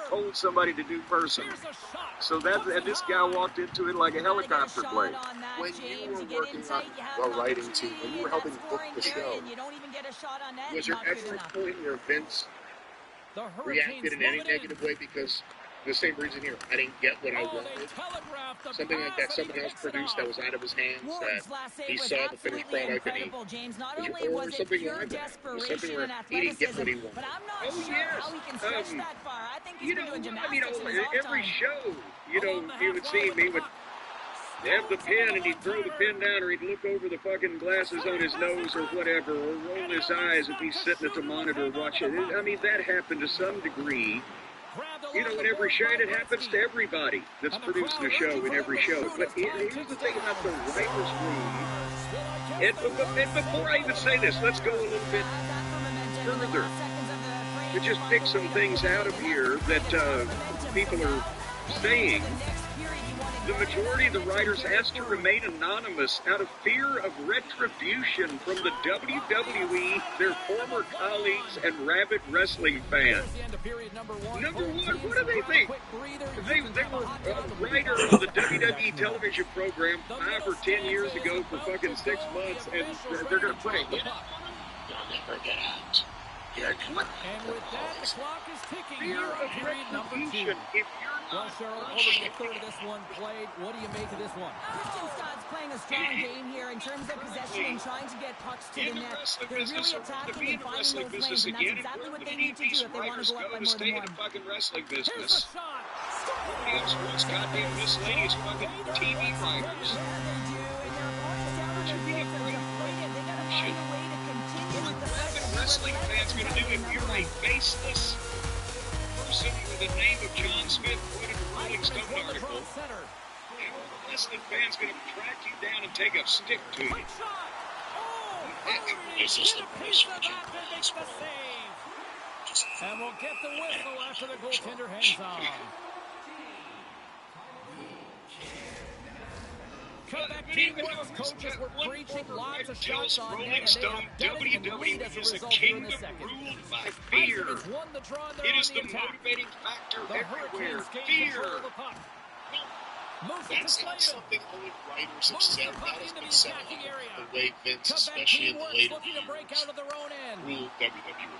told somebody to do personally. Here's a shot. So and this guy walked into it like a helicopter blade. When you were working on the writing team, when you were helping book the show, was there ever a point where Vince The reacted Hurricanes in any move it in. negative way? Because The same reason here. I didn't get what I wanted. Something like that someone else produced that was out of his hands, Ward's that last he save was saw the finished absolutely product and he, incredible, James. Not or only was it something pure like that. desperation Something and where he didn't get what athleticism, he wanted. but I'm not Oh, sure yes. how he can stretch that far. I think he's You been know, doing I mean, gymnastics in his off every time. show, you know, you would see me would have the pen and he'd throw the pen down or he'd look over the fucking glasses on his nose or whatever, or roll his eyes if he's sitting at the monitor watching. I mean, that happened to some degree. You know, in every show, and it happens to everybody that's producing a show in every show. But here's the thing about the writer's room. And before I even say this, let's go a little bit further. To just pick some things out of here that people are saying. The majority of the writers asked to remain anonymous out of fear of retribution from the WWE, their former colleagues, and rabid wrestling fans. Number one, what do they think? They were a writer on the WWE television program 5 or 10 years ago for fucking 6 months, and they're going to put a hit on them? You'll never get out. What? And with that, the clock is ticking Fear here on of period number 2. retribution. If you're Well, not Cheryl, over to the third of this one played. What do you make of this one? Christian Scott's playing a strong game here in terms of possession and trying to get pucks to the in the net. wrestling They're business, really or to attacking be in and the finding wrestling those business lanes, and that's again, exactly what where they do need to do these if they want to writers go up go by to more stay than in the one. fucking wrestling Here's the business? shot. Nobody else wants goddamn miscellaneous fucking TV writers. Yeah, they do, and their opponents down on their heels are deflated. They got to find a way to continue with the What pressure. are wrestling fans going to do if you're a faceless person with the name of John Smith quoted a Rolling Stone article? Center. How are the wrestling fans going to track you down and take a stick to you? Quick shot. Oh, This is get the a piece most of that and makes the save. And we'll get the whistle after the goaltender hangs on. Quebec teamwork coaches were preaching lots of shots on net, and they have done it in the lead as a is a result here in the kingdom second. ruled by fear. It's won the draw and they're It on is the the attack. motivating factor The everywhere. Hurricanes gain Fear. control of the puck. Moves it to That's not Slavin. something only writers have Moves the said. puck That has into been the said attacking area. the way Vince, Quebec especially in the teamwork's later looking to break years, out of their own end. ruled WWE.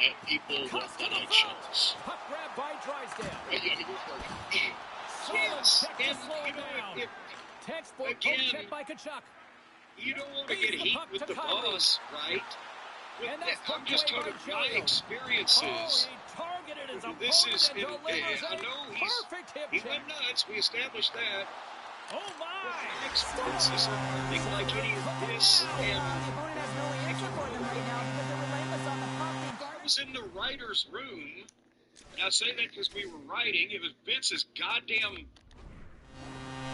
That people Cuts want to the the night front. shows. Puck grab by Drysdale. But yeah, he was working. Solid Yes, check to and slow you him know, down. if Textbook again, poke check by Kachuk. you don't want to Feeds get the heat puck with to the Kyrie. boss, right? And that's I'm put just away talking by my Joe. experiences. Oh, he targeted his This opponent is, and delivers I a know perfect hip he check. went nuts. We established that. Oh, But my. my experiences are nothing like any of this. Well, And the opponent has no answer for them right now because they're relentless on the puck. They've got I was in the writer's room, and I say that because we were writing. It was Vince's goddamn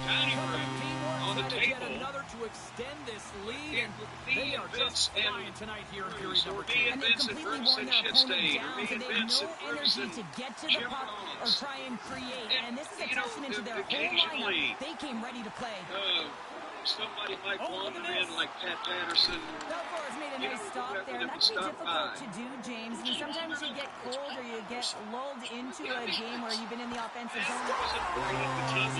dining Quebec room teamwork on the trying to get table. another to extend this lead, Yeah, and me they and are Vince just flying tonight here in period number or 2. me and and they've Vince and completely Bruce worn and their shit opponent stayed, or down, me so and they have Vince no and Bruce energy and to get to the Jim puck or Ross. try and create. And this is a You know, testament to their whole occasionally, lineup. They came ready to play. Somebody might Oh, look wander at in this. like Pat Patterson. Belfour has made a You nice know, stop whoever there, and that that can be would stop difficult by. to do, James. I mean, sometimes you get cold or you get lulled into a game where you've been in the offensive zone. Wasn't writing the TV,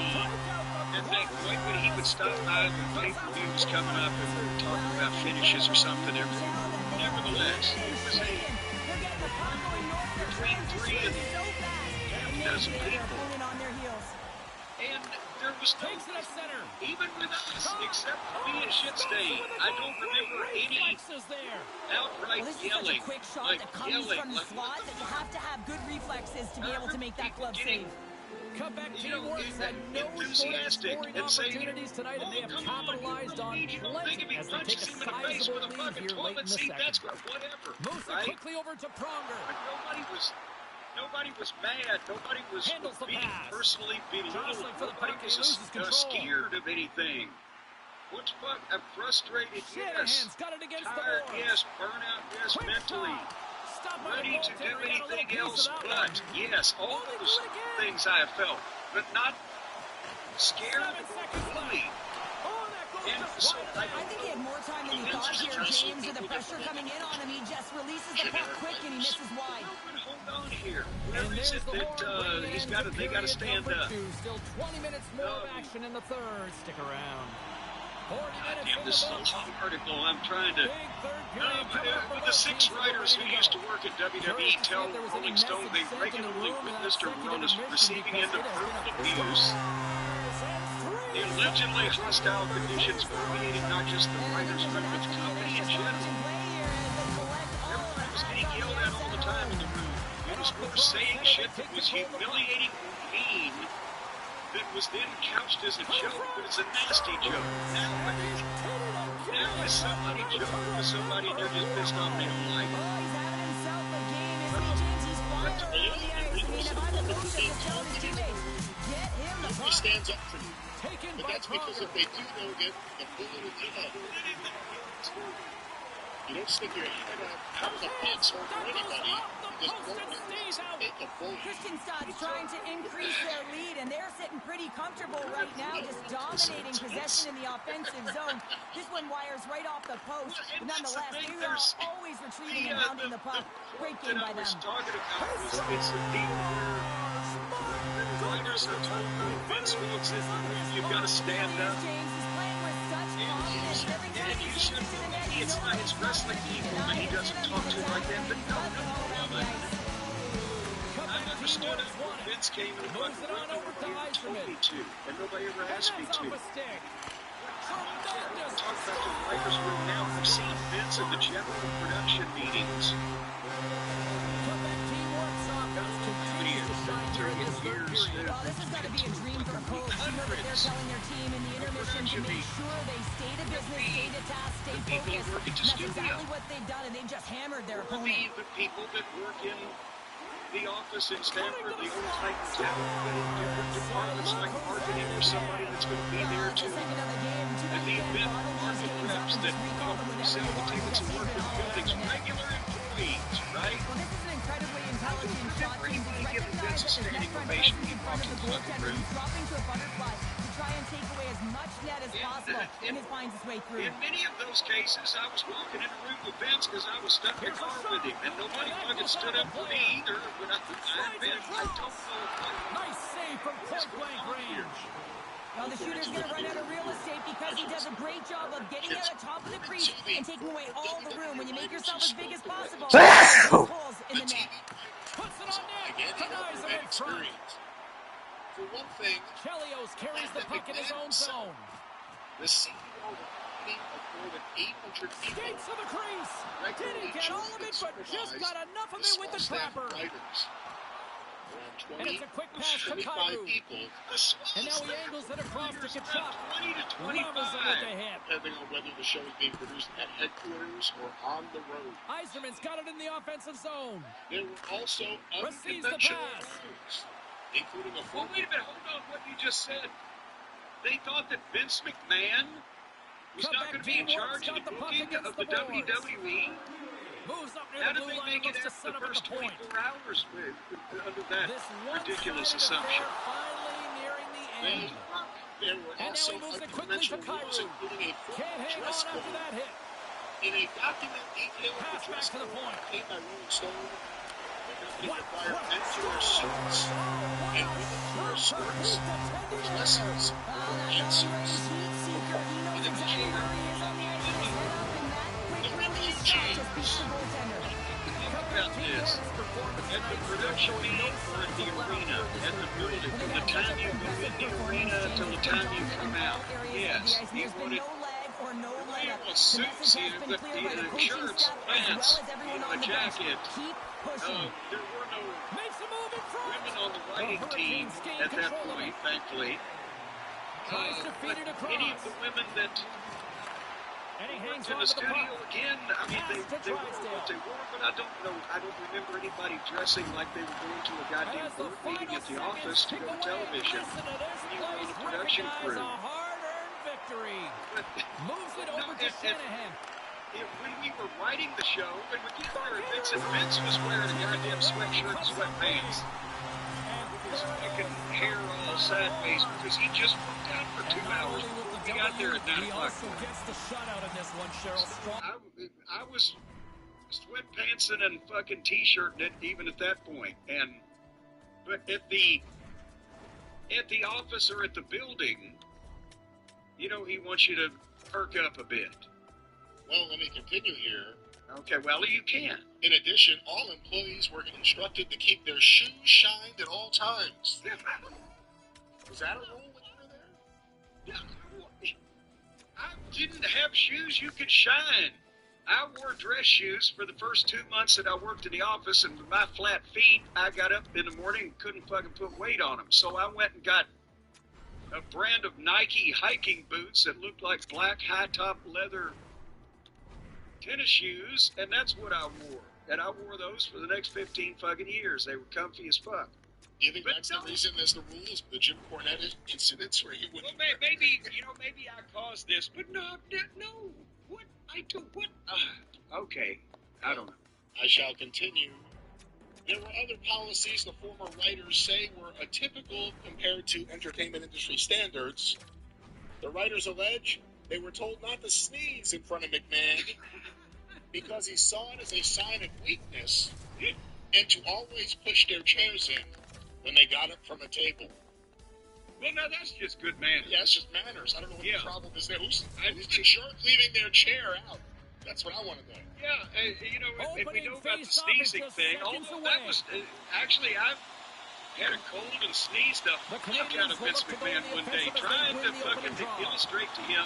and that right when he would stop by when pay-per-view was coming up and we were talking about finishes or something. Nevertheless, it was a They're getting the puck going north. They're between 3 and so fast. And they dozen get their people. opponent on their heels. And there was no, Takes it at center. even with us, except for me and shit stain, I don't remember any Reflexes there. outright Well, this is yelling, such a quick shot like that comes yelling, from the like, slot that you have to have good reflexes to be able to make that glove save. Quebec you know, teamwork had no shortage of enthusiastic scoring and saying, opportunities tonight, and they have come on, capitalized on you don't think if plenty he as they take punches a him in the face sizable with a lead fucking here late in toilet the seat, that's second. whatever, Moves it right? quickly over to Pronger. But nobody was mad. Nobody was Handles the being pass. personally belittled. Jostling for the Nobody puck, and he was loses control. scared of anything. What's fuck? I'm frustrated, yes. Shanahan's got it against the Tired, boards. yes. Burnout, yes. Quick Mentally. shot. Stop by the Ready to do goaltender. He got a little anything piece else of that but, one. yes, all Oh, they those do it again. things I have felt. But not scared 7 seconds left. fully. Oh, that goes And just so wide of the I think he had more time than he thought here, James, with the pressure coming in on him. He just releases the puck quick and he misses wide. Hold on here. And Where is there's it the horn. that they got to stand up? Still 20 minutes more of action in the third. Stick around. Damn, this is a long article. I'm trying to. With the 6 writers who used to work at WWE tell Rolling Stone they regularly witnessed or were on the receiving end of verbal abuse. The allegedly hostile conditions permeated not just the writers' room, but the company in general. Everybody was getting yelled at all the time in the room. It was for saying shit that was humiliating or mean, that was then couched as a joke, but it's a nasty joke. Now is somebody joking with somebody they're just pissed off they don't like. Nobody stands up for you. But that's because if they do, they'll get the bullet in the head. You don't stick your head out of the foxhole for anybody. Just take a bullet. Kristianstad's trying to increase their lead, and they're sitting pretty comfortable right now, just dominating possession in the offensive zone. This one wires right off the post, but nonetheless, they are always retreating and hounding the puck. Great game by them. It's the deal where the writers are told Vince Williams is you've got to stand up. And you should believe it's not his wrestling people that he doesn't talk to like that, but no. I understood it when Vince came in the fucking room and told me to, and nobody ever asked me to. Talk about the writers' room now. I've seen Vince in the general production meetings. Years. Well, this has got to be a dream for a coach. You know that they're telling their team in the intermission to make sure they stay to business, stay to task, stay focused. And that's exactly what they've done, and they've just hammered their opponent. The people that work in the office in Stanford, the old Titan town, but in different departments like marketing or somebody that's going to be there too. And the event market reps that sell the tickets and work in buildings, regular employees, right? Well, this is an incredibly intelligent shot team to recognize that there's net front ice in front of the goaltender. He's dropping to a butterfly to try and take away as much net as possible, and it finds its way through. In many of those cases, I was walking in a room with Vince because I was stuck in a car with him, and nobody fucking stood up for me either. But I don't know. Nice save from point-blank range. Well, the shooter's going to run out of real estate because he does a great job of getting out of top of the crease and taking away all the room. When you make yourself as big as possible, there's holes in the net. Puts it on net. Again, Denies him in front. For one thing, Chelios carries the puck in his own zone. the CEO of more than 800 people. Skates to the crease. Didn't get all of it, but just got enough of it with the trapper. And it's a quick pass to Kyrou. And now he angles it across to Kachuk. 20 to 25. Levels it with the hip. Depending on whether the show is being produced at headquarters or on the road. Eiserman's got it in the offensive zone. There were also Receives the unconventional pass. moves, including a Well, wait a minute. Hold on. What you just said. They thought that Vince McMahon was not going to be in charge of the booking of the WWE. Moves up near How the did blue they line, make it looks to after set the up at first the point. 24 hours under that This ridiculous one-sided assumption? affair finally nearing the end. There were And now also he moves it quickly to unconventional moves, Kyrou. including a full Can't hang dress on after code. that hit. In a document detailing the Pass back dress to the code point. made by Rolling Stone, the company required men to wear suits and women to wear skirts, dresses, and suits. He knows exactly where he is on the ice. His head up in that quick release shot just beats the goaltender. About this, at the production meeting or at the arena, at the building, from the time you go in the arena till the time you come out. Yes, he There's been wanted no lag or no let up. The suits message here, has been but clear by the the coaching shirts, staff as well pants, as everyone a on the bench. jacket. Keep pushing. There were no Makes a move in front. women on the writing team at that point, thankfully. Tries to feed it across. Any of the women that And he hangs in on the to the puck. studio again, I mean, they wore what they wore, but I don't know. I don't remember anybody dressing like they were going to a goddamn As the board meeting final at the seconds office to tick go away, television. listen to this You were on place the production recognize crew. a hard-earned victory. Moves it over to Shanahan. When we were writing the show, when we get there, Vince was wearing a goddamn sweatshirt and sweatpants. His fucking hair all sideways because he just worked out for 2 hours before we got there at 9 He o'clock. also gets the shutout in this one, Cheryl Strong. I was sweatpantsing and fucking t-shirting it even at that point. But at the office or at the building, you know, he wants you to perk up a bit. Well, let me continue here. Okay, well, you can. In addition, all employees were instructed to keep their shoes shined at all times. Was that a rule when you were there? Yeah, I didn't have shoes you could shine. I wore dress shoes for the first 2 months that I worked in the office, and with my flat feet, I got up in the morning and couldn't fucking put weight on them. So I went and got a brand of Nike hiking boots that looked like black high-top leather tennis shoes, and that's what I wore. And I wore those for the next 15 fucking years. They were comfy as fuck. Do you think that's the reason there's the rules for the Jim Cornette incidents where he wouldn't... Well, maybe I caused this, but no. What? I do what? Okay. I don't know. I shall continue. There were other policies the former writers say were atypical compared to entertainment industry standards. The writers allege they were told not to sneeze in front of McMahon because he saw it as a sign of weakness and to always push their chairs in when they got up from a table. Well, now that's just good manners. Yeah, it's just manners. I don't know what the problem is there. Who's the jerk leaving their chair out? That's what I want to know. Yeah, and we know about the sneezing thing. Although that was actually, I had a cold and sneezed the fuck out of Vince McMahon one day, trying to fucking illustrate to him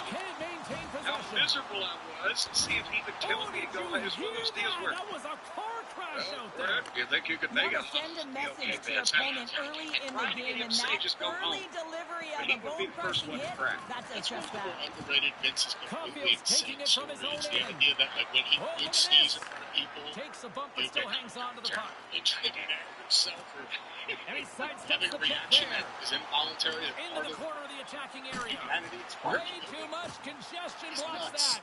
how miserable I was, and see if he would tell me, go, here's one of those deals where, That was a car crash out there. Brad, you think you could make Now it? send a message to your opponent early in the game, and that early delivery of a bone-crushing hit, that's a That's one just of the that. more underrated Vince is completely taking insane. it So from his it's own the end. idea that like when he would sneeze in front of people, Takes a bump but still hangs on to the puck. and narrowed himself or And he sidesteps having the a puck reaction there. that is involuntary and Into part the of corner of the attacking area. humanity. It's part Way of too much congestion It's blocks nuts. that.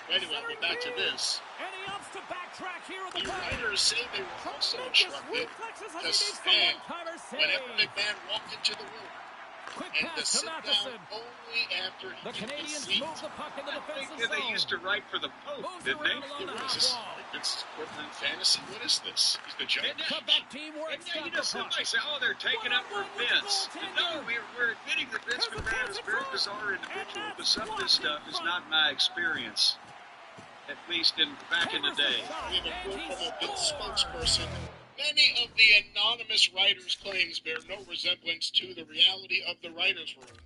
Anyway, I'll get back to this. And he opts to backtrack here with The the play. writers say they were also Tremendous instructed reflexes as to he makes the stand one-timer whenever save. McMahon walked into the room Quick and to pass to sit down Matheson. only after he The took his Canadians seat. move the puck in the I think defensive that they zone. used to write for the Pope, Moves didn't around they? along the What half is this? wall. Like Vince's equivalent fantasy? What is this? He's the judge. Comeback team works. And you know, somebody say, oh, they're taking up for Vince. No, we're admitting that Vince McMahon is a very bizarre individual, but some of this stuff is not my experience, at least back in the day. We have a quote from a Vince spokesperson. Many of the anonymous writers' claims bear no resemblance to the reality of the writers' room.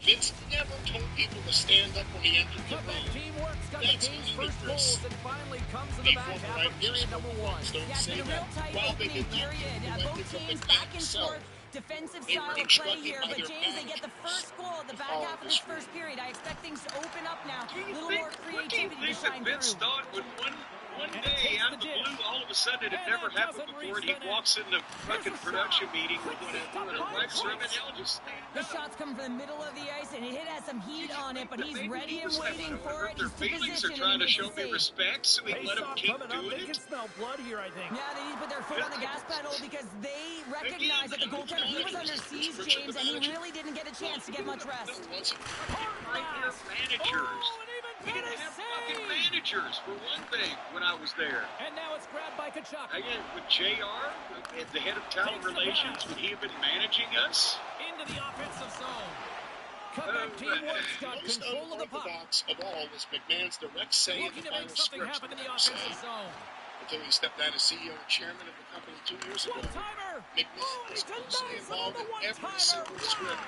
Vince never told people to stand up when he entered the Comeback room. team works. Got the That's game's first ludicrous. goals and finally comes in The the back former half of writers period number one. don't Yeah, it's say been a that. real tight While they opening did not period. get Both directly from teams McMahon back and himself. forth. Defensive They were style of play instructed here, by but their James, they get the managers first goal at the to back follow half of this this first rule. period. I expect things to open up now. Do A you little think, more what do you creativity to think that shine Vince through. thought when one day out of the blue, all of a sudden, it never happened before, and he walks in the fucking production meeting or whatever, and a wax room, and they'll just stand The up. shots come from the middle of the ice, and it has some heat on it, but he's Maybe ready he and was waiting like, for it. Their He's feelings are positioned, trying and to he show makes me the save. respect, so we let them Face-off keep coming up. doing They can it. smell blood here, I think. Yeah, they need to put their foot on the gas pedal because they recognize that the goaltender, he was under siege, James, and he really didn't get a chance to get much rest. No, it wasn't. Right there, managers. Oh, an even We didn't better have fucking save. managers, for one thing, when I was there. And now it's grabbed by Kachuk. Again, with JR, at the head of talent relations, would he have been managing us? Into the offensive zone. Comeback team works. Got Most control of the puck. unorthodox of all was McMahon's direct say in Looking the to make final something scripts. happen in the the writers offensive say. zone. Until he stepped down as CEO and chairman of the company 2 years ago. One-timer. McMahon was He closely denies involved him in on the every one-timer. single script.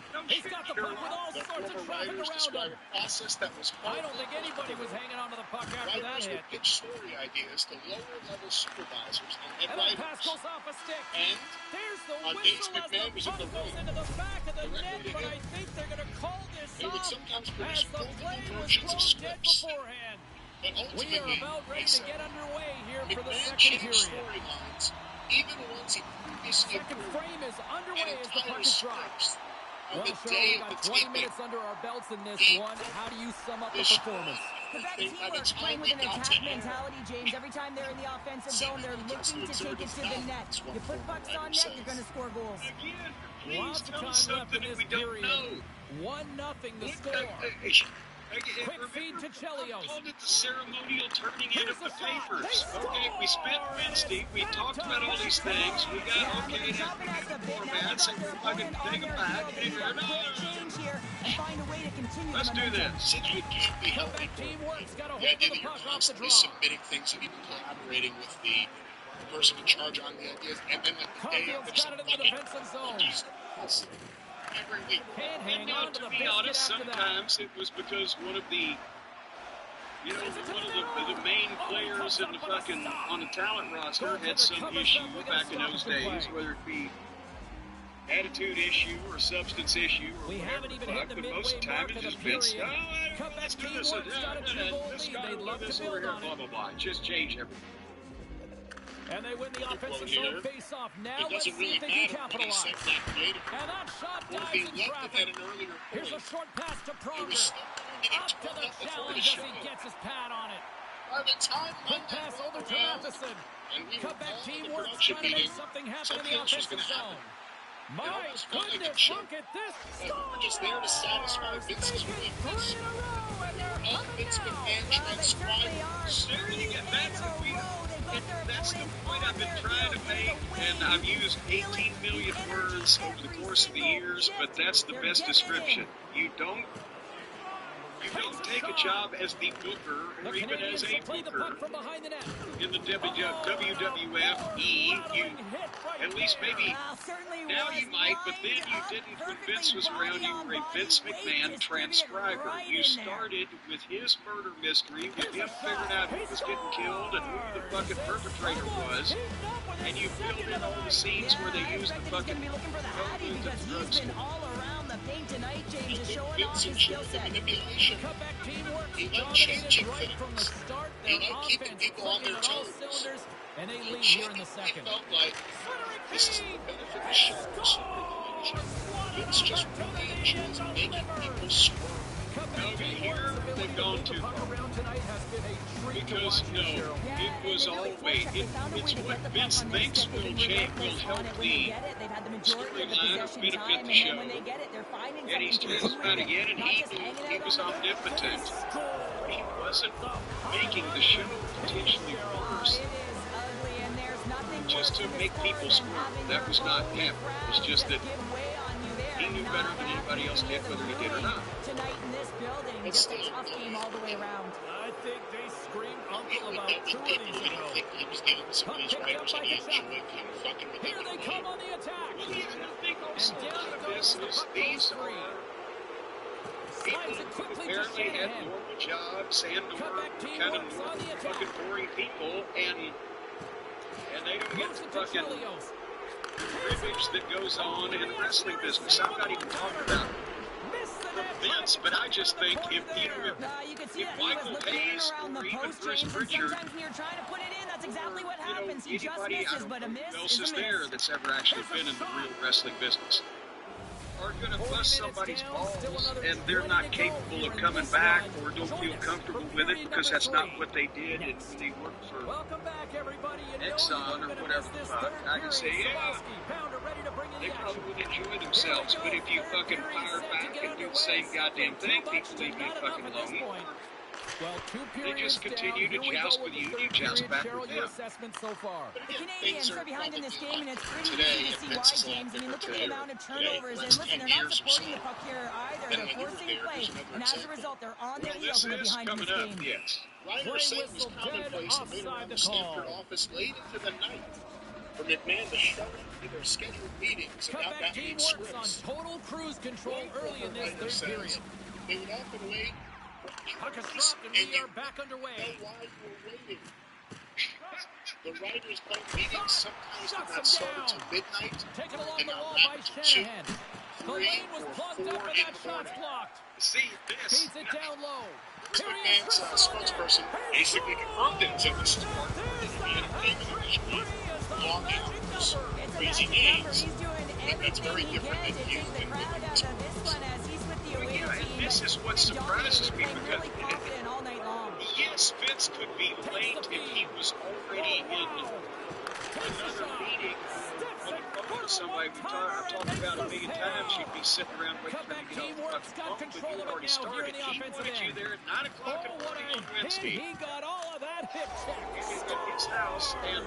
No He's shit, got the puck with all The sorts of former traffic writers around described him. a process that was hard. I don't think anybody was hanging on to the puck after that Writers hit. would pitch story ideas to lower-level supervisors and head And that pass writers. goes off a stick. And There's the on days whistle as McMahon was the in the puck goes room, into the back of the directly net, to but him. I think they're going to call this they would off sometimes as produce the multiple play was versions of closed dead scripts. beforehand. But We are ultimately, about ready they to said, get underway here for the McMahon second changed period. storylines even once he previously Second approved frame is an underway as the entire puck is dropped. script on Well, the Cheryl, day we of the got 20 taping. minutes under our belts in this one. How do you sum up the This performance? Quebec They- by the teamwork, time playing with they an got to attack air, mentality, James. Every time they're in the offensive zone, they're looking to take it to the net. You put pucks on net, you're going to score goals. Again, please Lots of tell time us left something in that this we don't period. know. 1-0 the What- score. Quick feed to I Chelios. called it the ceremonial turning in Here's of the the shot. papers. They Okay, we spent score, and Wednesday. it's We talked about all these things. We got, Yeah, but okay, they're now dropping we us do a the bit. Now they've formats got and their we fucking opponent on take them their back. heel. They need a quick change here and find a way to continue Let's the do momentum. this. It can't be healthy Comeback for teamwork's got a the hold idea of the that you're puck off the constantly draw. submitting things and even collaborating with the person in charge on the ideas, and then like the day of, Caulfield's there's got it in the fucking defensive zone. this every week. Can't And hang now, on to to the be biscuit honest, after that. sometimes it was because one of the, you know, one of the main players in the fucking, on the talent roster had some issue back in those days, whether it be attitude issue or substance issue or We whatever haven't the even fuck, hit the but most midway of the time mark it of the just Vince, period. let's Comeback do this, teamwork's got a 2-goal this lead. guy They'd will love do this to over build here, on blah, it. blah, blah. Just change everything. And they win the offensive Here, zone face-off. Now it let's doesn't see really if they can matter when he capitalize. said that creative. And that shot Or if dives he in left it traffic. at an earlier Here's a point, short pass to he Pronger. was still going to get Up to torn the up before the challenge as show. he gets his pad on it. By the time Quick Monday pass rolled over to around, Matheson. and we were Comeback all in the teamwork production trying to make meeting, something happen in the something else was offensive going to happen. zone. It My almost felt like a goodness, joke. look at this. Like we were just there to satisfy Vince's Making weakness. 3 in a row, and they're All coming Vince now. McMahon Well, they certainly are. transcribed. 3 in That's a row. They've got their that's the opponents point on I've been their trying heels. to make, and I've used 18 million words over the course of the years, but that's the best description. You don't take a job as the booker or even as a booker in the WWF. At least maybe now you might, but then you didn't when Vince was around. You were a Vince McMahon transcriber. You started with his murder mystery, with him figuring out who was getting killed and who the fucking perpetrator was, and you filled in all the scenes where they used the fucking phone booth at the drugstore. Tonight, James is showing off Vince his and skill showed set. the manipulation. He liked changing things. He liked keeping people on their toes. And they And lead here in the Jimmy second. felt like this is the benefit of Sharks more than anything. Vince just really enjoys making people squirm. Okay, here they've gone too far. Because no, it was always it's what Vince thinks will change, will help the storyline or benefit the show. And he's talking about again, and he was omnipotent. He wasn't making the show potentially worse just to make people squirm. That was not happening. It's just that he knew better than anybody else did, whether he did or not. Tonight in this building, just a tough game all the way around. I think they screamed uncle With about that 2 with of people, these we don't ago. think he was dealing with some of these writers and he enjoyed him fucking with Here them. they come on the attack. Well, yeah, I think also And down part of goes this the is puck these goes free. are Slides people it who quickly to apparently had Shanahan. normal jobs and Comeback were team kind of works on the attack. fucking boring people, and they don't get Moves the it to fucking Chelios. privilege that goes on in the wrestling business. I'm not even talking about Missed the net. Vince, but I just think if You can see if that he was Michael looking in Hayes around the or even post, Bruce James, and Pritchard, sometimes when you're trying to put it in, that's exactly what you know, happens. He just anybody, I misses, don't but a know miss who else is is a there miss. that's ever actually been in the real wrestling business, are going to bust somebody's balls and they're not capable of coming back or don't feel comfortable with it because that's not what they did and when they worked for Welcome back, everybody. Exxon or whatever the fuck. I can say, yeah, they probably would enjoy themselves, but if you fucking fire back and do the same goddamn thing, people leave me fucking alone. Well, 2 They periods just continue down. to Here we joust go with the you, third you joust period. back Cheryl, with your them. assessment so far. The Things Canadians are are behind in this game, and it's pretty today easy to see and why, Vince is a lot James. I mean, look at different the amount of today. turnovers, and Last listen, 10 they're not years or supporting so the puck here either. than They're when you were forcing there. play, Here's another and as a example. result, they're on their Well, heels this and they're is behind in coming this up, game. yes. Ryder Play saying was whistle dead, commonplace and made offside around the the Stanford call. office late into the night for McMahon to show up to their scheduled meetings about Comeback that team many works on scripts. total cruise control One early in former this writer third says period. they would often wait for Puck is hours dropped, and and we you are back wouldn't underway. know why you were waiting. The writers' club meetings sometimes did Shuts not him start down. until midnight Taken along and the not wall wrap by until 2, Shanahan. The 3, lane was or plugged 4 up, and in that the shot's morning. blocked. See, this, Feeds it down low. Vince Here he is, McMahon's Whistle on net. spokesperson basically confirmed it and said this is part of the entertainment industry. Long hours, It's a crazy magic number. games. He's doing That's very everything he different can than to you take the and crowd out of this one as he's with the away yeah, and team. this is what They surprises dominated, me playing because really confident all night long. yes, Vince could be late if he was already in another meeting on the phone with somebody. I've talked about a million times she'd be sitting around waiting for him to get off the Teamwork's fucking got phone, but control you of had it already now here in started. the He offensive wanted you end. there at 9 o'clock in the What morning a on hit. Wednesday. He got all of that hit check. At his house, and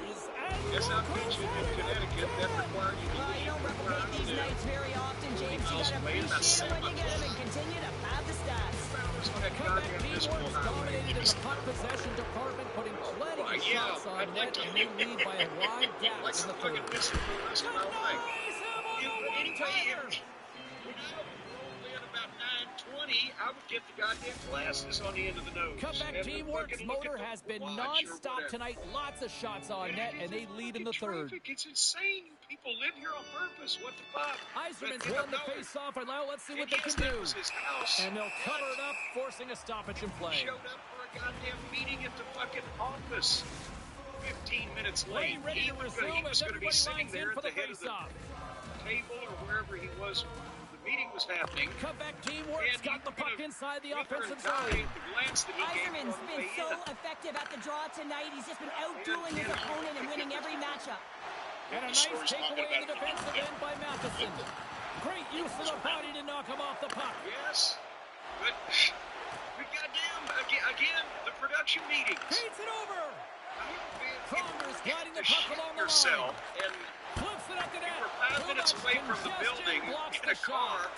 as I beat you in Connecticut, that required you to Well, you don't replicate these nights very often, James. You gotta appreciate them when you get them and continue to pad the stats. Comeback teamwork's dominated in the puck possession department, putting plenty of shots on net, and they lead by a wide gap in the third. I would get the goddamn glasses on the end of the nose. Comeback teamwork's motor has been non-stop tonight. Lots of shots on net, and they lead in the third. It's insane. You people live here on purpose. What the fuck? Eiserman's won the face-off, and now let's see what they can do. And they'll cover it up, forcing a stoppage in play. He showed up for a goddamn meeting at the fucking office. 15 minutes late. Ready to resume as everybody lines in for the face-off. Table or wherever he was, the meeting was happening. Comeback teamwork's got the puck inside the offensive zone. Eiserman's been so effective at the draw tonight. He's just been outdueling his opponent and winning every matchup. And a nice takeaway in the defensive end by Matheson. Great use of the body to knock him off the puck. Yes, but we goddamn again the production meetings. Beats it over. Congress gliding the puck along the yourself line. And flips it up to net. You were 5 minutes away from the building in a car.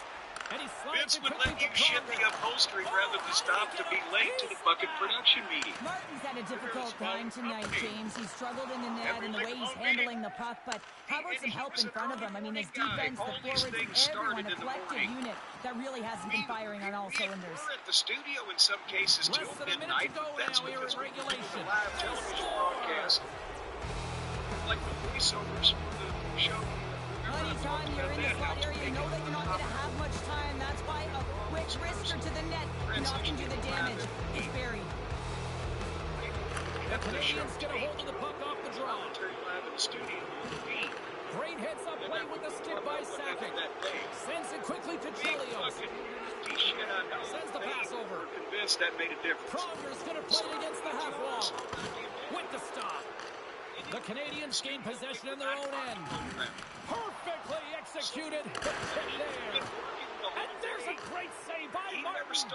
And he Vince would let you shit the upholstery rather than stop to be late to the fucking production meeting. Martin's had a difficult time tonight, James. He's struggled in the net and the way he's handling the puck, but how about some help in front of him? I mean, his defense, the forwards, everyone, a collective unit that really hasn't been firing on all cylinders. We're at the studio in some cases till midnight. That's because we're doing the live television broadcast. Like the voiceovers for the show. Anytime you're in the slot area, you know that you're not going to have much time. That's why a quick wrister to the net not can do the damage. It's buried. The Canadians get a hold of the puck off the draw. Great heads-up play with the stick by Sakic. Sends it quickly to Chelios. Sends the pass over. Convinced that made a difference. Pronger's going to play it against the half wall. With the stop. The Canadians gain possession in their own end. Perfectly executed. And there's a great save by Martin.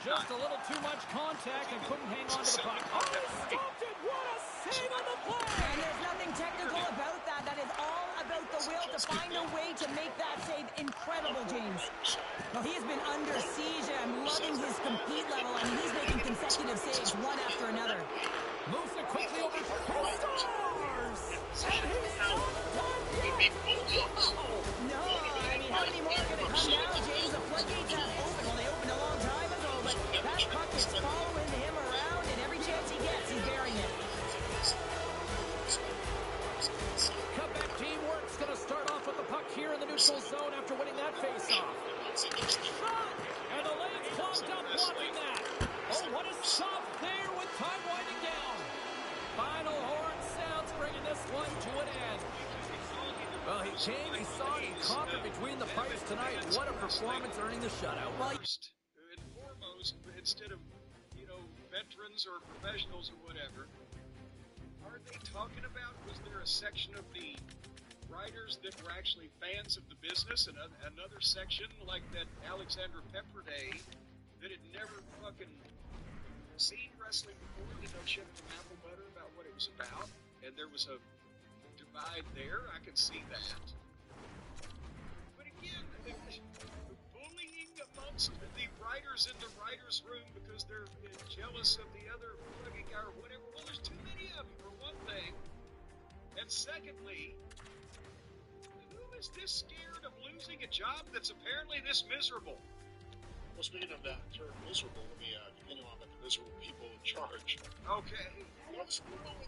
Just a little too much contact and couldn't hang on to the puck. Oh, he stopped it. What a save on the play. And there's nothing technical about that. That is all about the will to find a way to make that save incredible, James. Well, he has been under siege, and I'm loving his compete level. I mean, he's making consecutive saves one after another. Moves it quickly over to Stars. And he's not done yet. No, I mean, how many more are going to come down, James? The floodgates have opened. Well, they opened a long time ago, but that puck is following him around, and every chance he gets, he's burying it. Comeback teamwork's going to start off with the puck here in the neutral zone after winning that faceoff. Shot! And the lane's clogged up blocking that. Oh, what a stop there with time winding down. Final horn sounds, bringing this one to an end. Well, he came, he saw, he conquered between the pipes tonight. What a performance, earning the shutout. First and foremost, instead of, veterans or professionals or whatever, are they talking about, was there a section of the writers that were actually fans of the business and another section like that Alexandra Pepperday that had never fucking seen wrestling before, didn't know shit from apple butter about what it was about, and there was a divide there. I can see that. But again, bullying amongst the writers in the writers' room because they're jealous of the other fucking guy or whatever. Well, there's too many of them, for one thing. And secondly, who is this scared of losing a job that's apparently this miserable? Well, speaking of that term miserable, let me continue on about the miserable people in charge. Okay.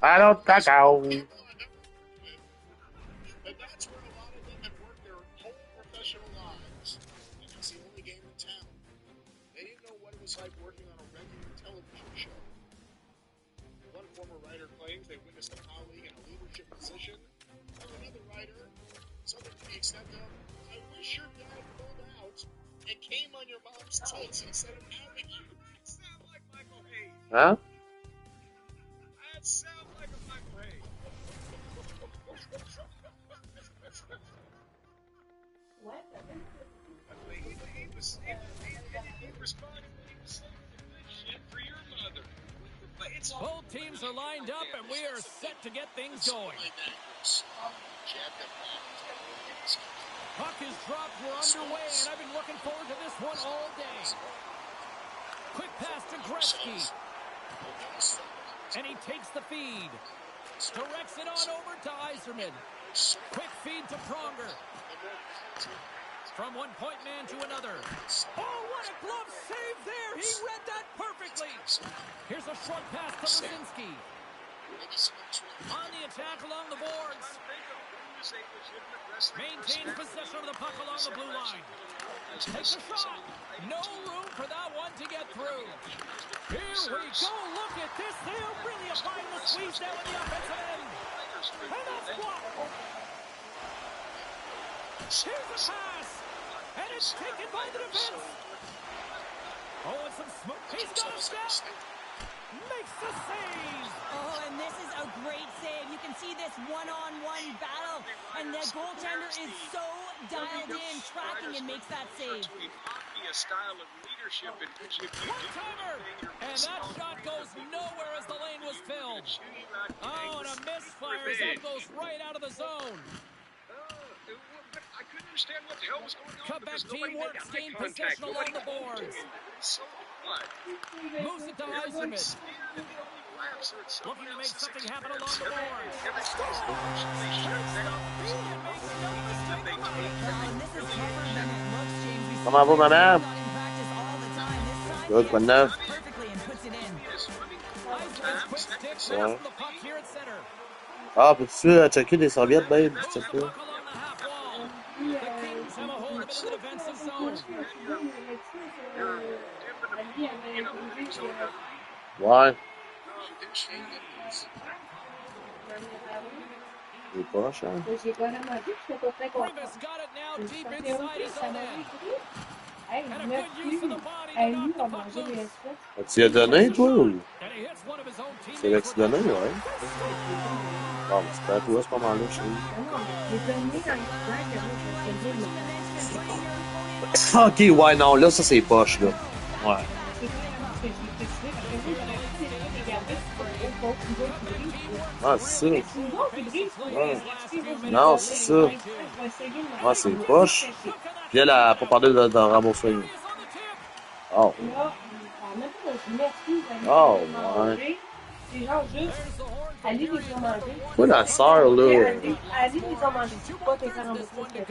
I don't think I'll. And that's where a lot of them have worked their whole professional lives. And it's the only game in town. They didn't know what it was like working on a regular television show. One former writer claims they witnessed a colleague in a leadership position. While another writer, something to the extent of, I wish your dad pulled out and came on your mom's tits instead of outing you. That sounds like Michael Hayes. Huh? That sounds like a Michael Hayes. What? teams are lined up, and we are set to get things going. Puck is dropped. We're underway, and I've been looking forward to this one all day. Quick pass to Gretzky. And he takes the feed. Directs it on over to Yzerman. Quick feed to Pronger. From one point man to another. Oh, what a glove save there. He read that perfectly. Here's a short pass to Lazinski. On the attack along the boards. Maintains possession of the puck along the blue line. Takes a shot. No room for that one to get through. Here we go. Look at this. They're really applying the squeeze down in the offensive end. And that's blocked. Here's a pass. And it's taken by the defense. Oh, and some smoke. He's got a step. Makes the save. Oh, and this is a great save. You can see this one-on-one battle, and the goaltender is so dialed in, tracking, and makes that save. One-timer, and that shot goes nowhere as the lane was filled. Oh, and a misfire as that goes right out of the zone. I couldn't understand what the hell was going on. Quebec team works, gain possession along the boards. Moves it to Yzerman. Looking to make something happen along the boards. Comment va, maman? Good, quoi de neuf? Ouais. Ah, peux-tu checker des serviettes, babe, s'il te plaît? Ouais. Il est poche, hein? J'ai carrément dit que j'étais pas très content. Elle a mangé les restes. Tu as donné, toi, ou? C'est là que tu donnais, ouais. Bon, mais c'était à toi, à ce moment-là, je sais. Non, mais j'ai donné dans les sacs, Ok, ouais, non, là, ça, c'est poche, là. Ouais. Ah, c'est ça. Ouais. Non, c'est ça. Ouais, c'est poche. Puis elle a pas parlé de rembourser. Oh. Oh, ouais. C'est genre juste, aller les ont mangés. Quoi, la sœur, là? Aller les ont mangés, tu peux pas te faire rembourser ce que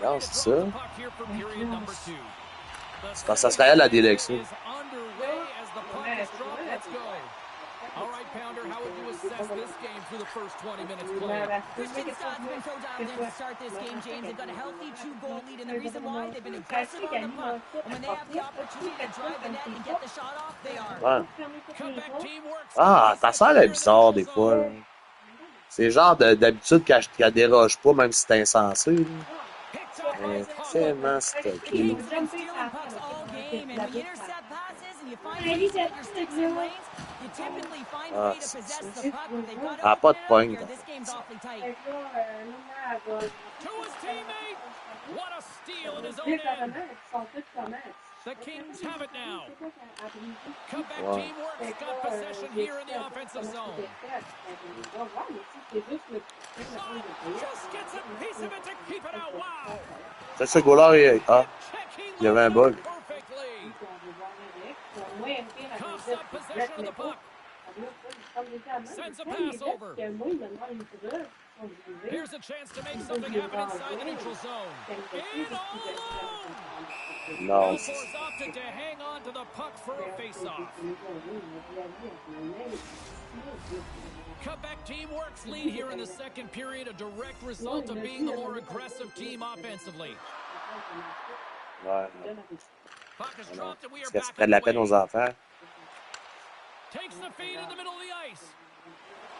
Non, c'est ça. C'est parce que ça serait elle, la délection. All right, Pounder, how would you assess this game through the first 20 minutes played? Kristianstad's been so dialed in to start this game, James. They've got a healthy 2-goal lead, and the reason why, they've been aggressive on the puck. And when they have the opportunity to drive the net and get the shot off, they are. Ouais. Ah, ta sœur est bizarre, des fois, là. C'est genre d'habitude qu'elle déroge pas, même si c'est insensé, là. Mais tellement stocké. Ah, c'est ça. Elle n'a pas de pogne. The Kings have it now. Quebec teamwork's got possession here in the offensive zone. Just gets a piece of it to keep it out. Wow. C'est ce goal-là, ah, il y avait un bug. Coughs up possession of the puck. Sends a pass over. Here's a chance to make something happen inside the neutral zone. In all alone. Non. Force opted to hang on to the puck for a face-off. Quebec team works lead here in the second period, a direct result of being the more aggressive team offensively. Ouais. Puck is dropped and we are Est-ce que tu back ferais de la peine aux enfants? Takes the feed in the middle of the ice.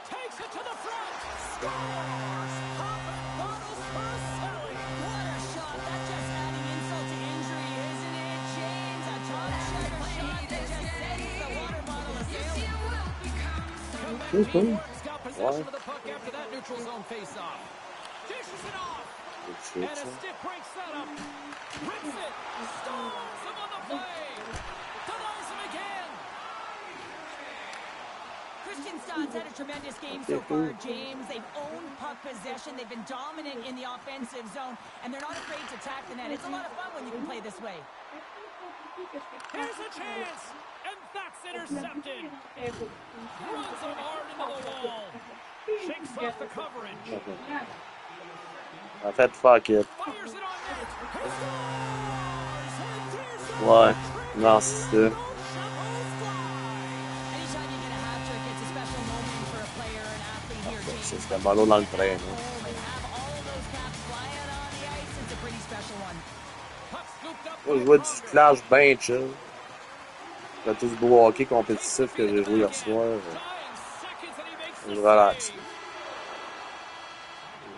Takes it to the front. Scores! Bottles for a Selly. What a shot. That's just adding insult to injury, isn't it, James? A top-checker shot that just sends the water bottle a-sailing. Quebec got possession of the puck after that neutral zone face-off. Dishes it off. And a stick breaks that up. Rips it. Storms him on the play. To the a tremendous game so far, James. They've owned puck possession. They've been dominant in the offensive zone, and they're not afraid to attack the net. It's a lot of fun when you can play this way. Here's a chance, and that's intercepted. Runs him hard into the wall. Shakes off the coverage. En fait, fuck it. Fires it on net. He scores! Ouais, non, c'est ça. Anytime you get a hat trick, it's a special moment for a player, an athlete here, James. C'était malo dans le train. And have all those caps flying on the ice. It's a pretty special one. Puck scooped up Moi, je by vois du Pronger. clash bien chill. C'est tout ce beau hockey compétitif que j'ai joué hier soir. Dying seconds and he makes Je the relaxe. save.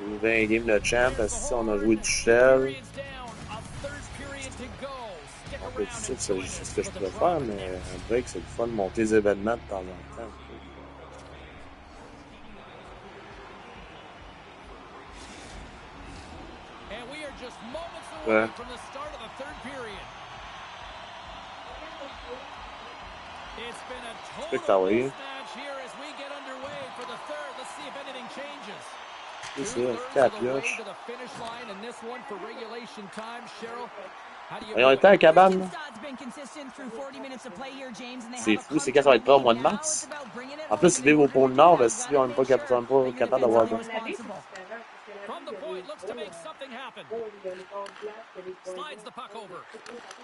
J'ai eu 20 games de champ, parce que on a joué du shell. Period's down. A third period to go. Stick around Compétitif, and c'est join juste us ce que je for the pourrais drive. faire, mais un break, c'est le fun de monter les événements de temps en temps. And we are just moments Ouais. away from the start of the third period. It's been a que t'as total envoyé? mismatch here as we get underway for the third. Let's see if anything changes. C'est ça, Two-thirds of quatre the way pioches. to the finish line, and this one for regulation time. Cheryl, how do you Ils ont view été à la it? cabane, là. Houston's been consistent through 40 minutes of play here, James, and they C'est have a fou, c'est quand ça va être prêt au mois de comfortable mars. lead. Now it's about bringing it En plus, home, ils vivent au and in pôle order to Nord, do that, si you on gotta n'est make pas sure capable that you're d'avoir defensively ça. responsible. From the point, looks to make something happen. Slides the puck over.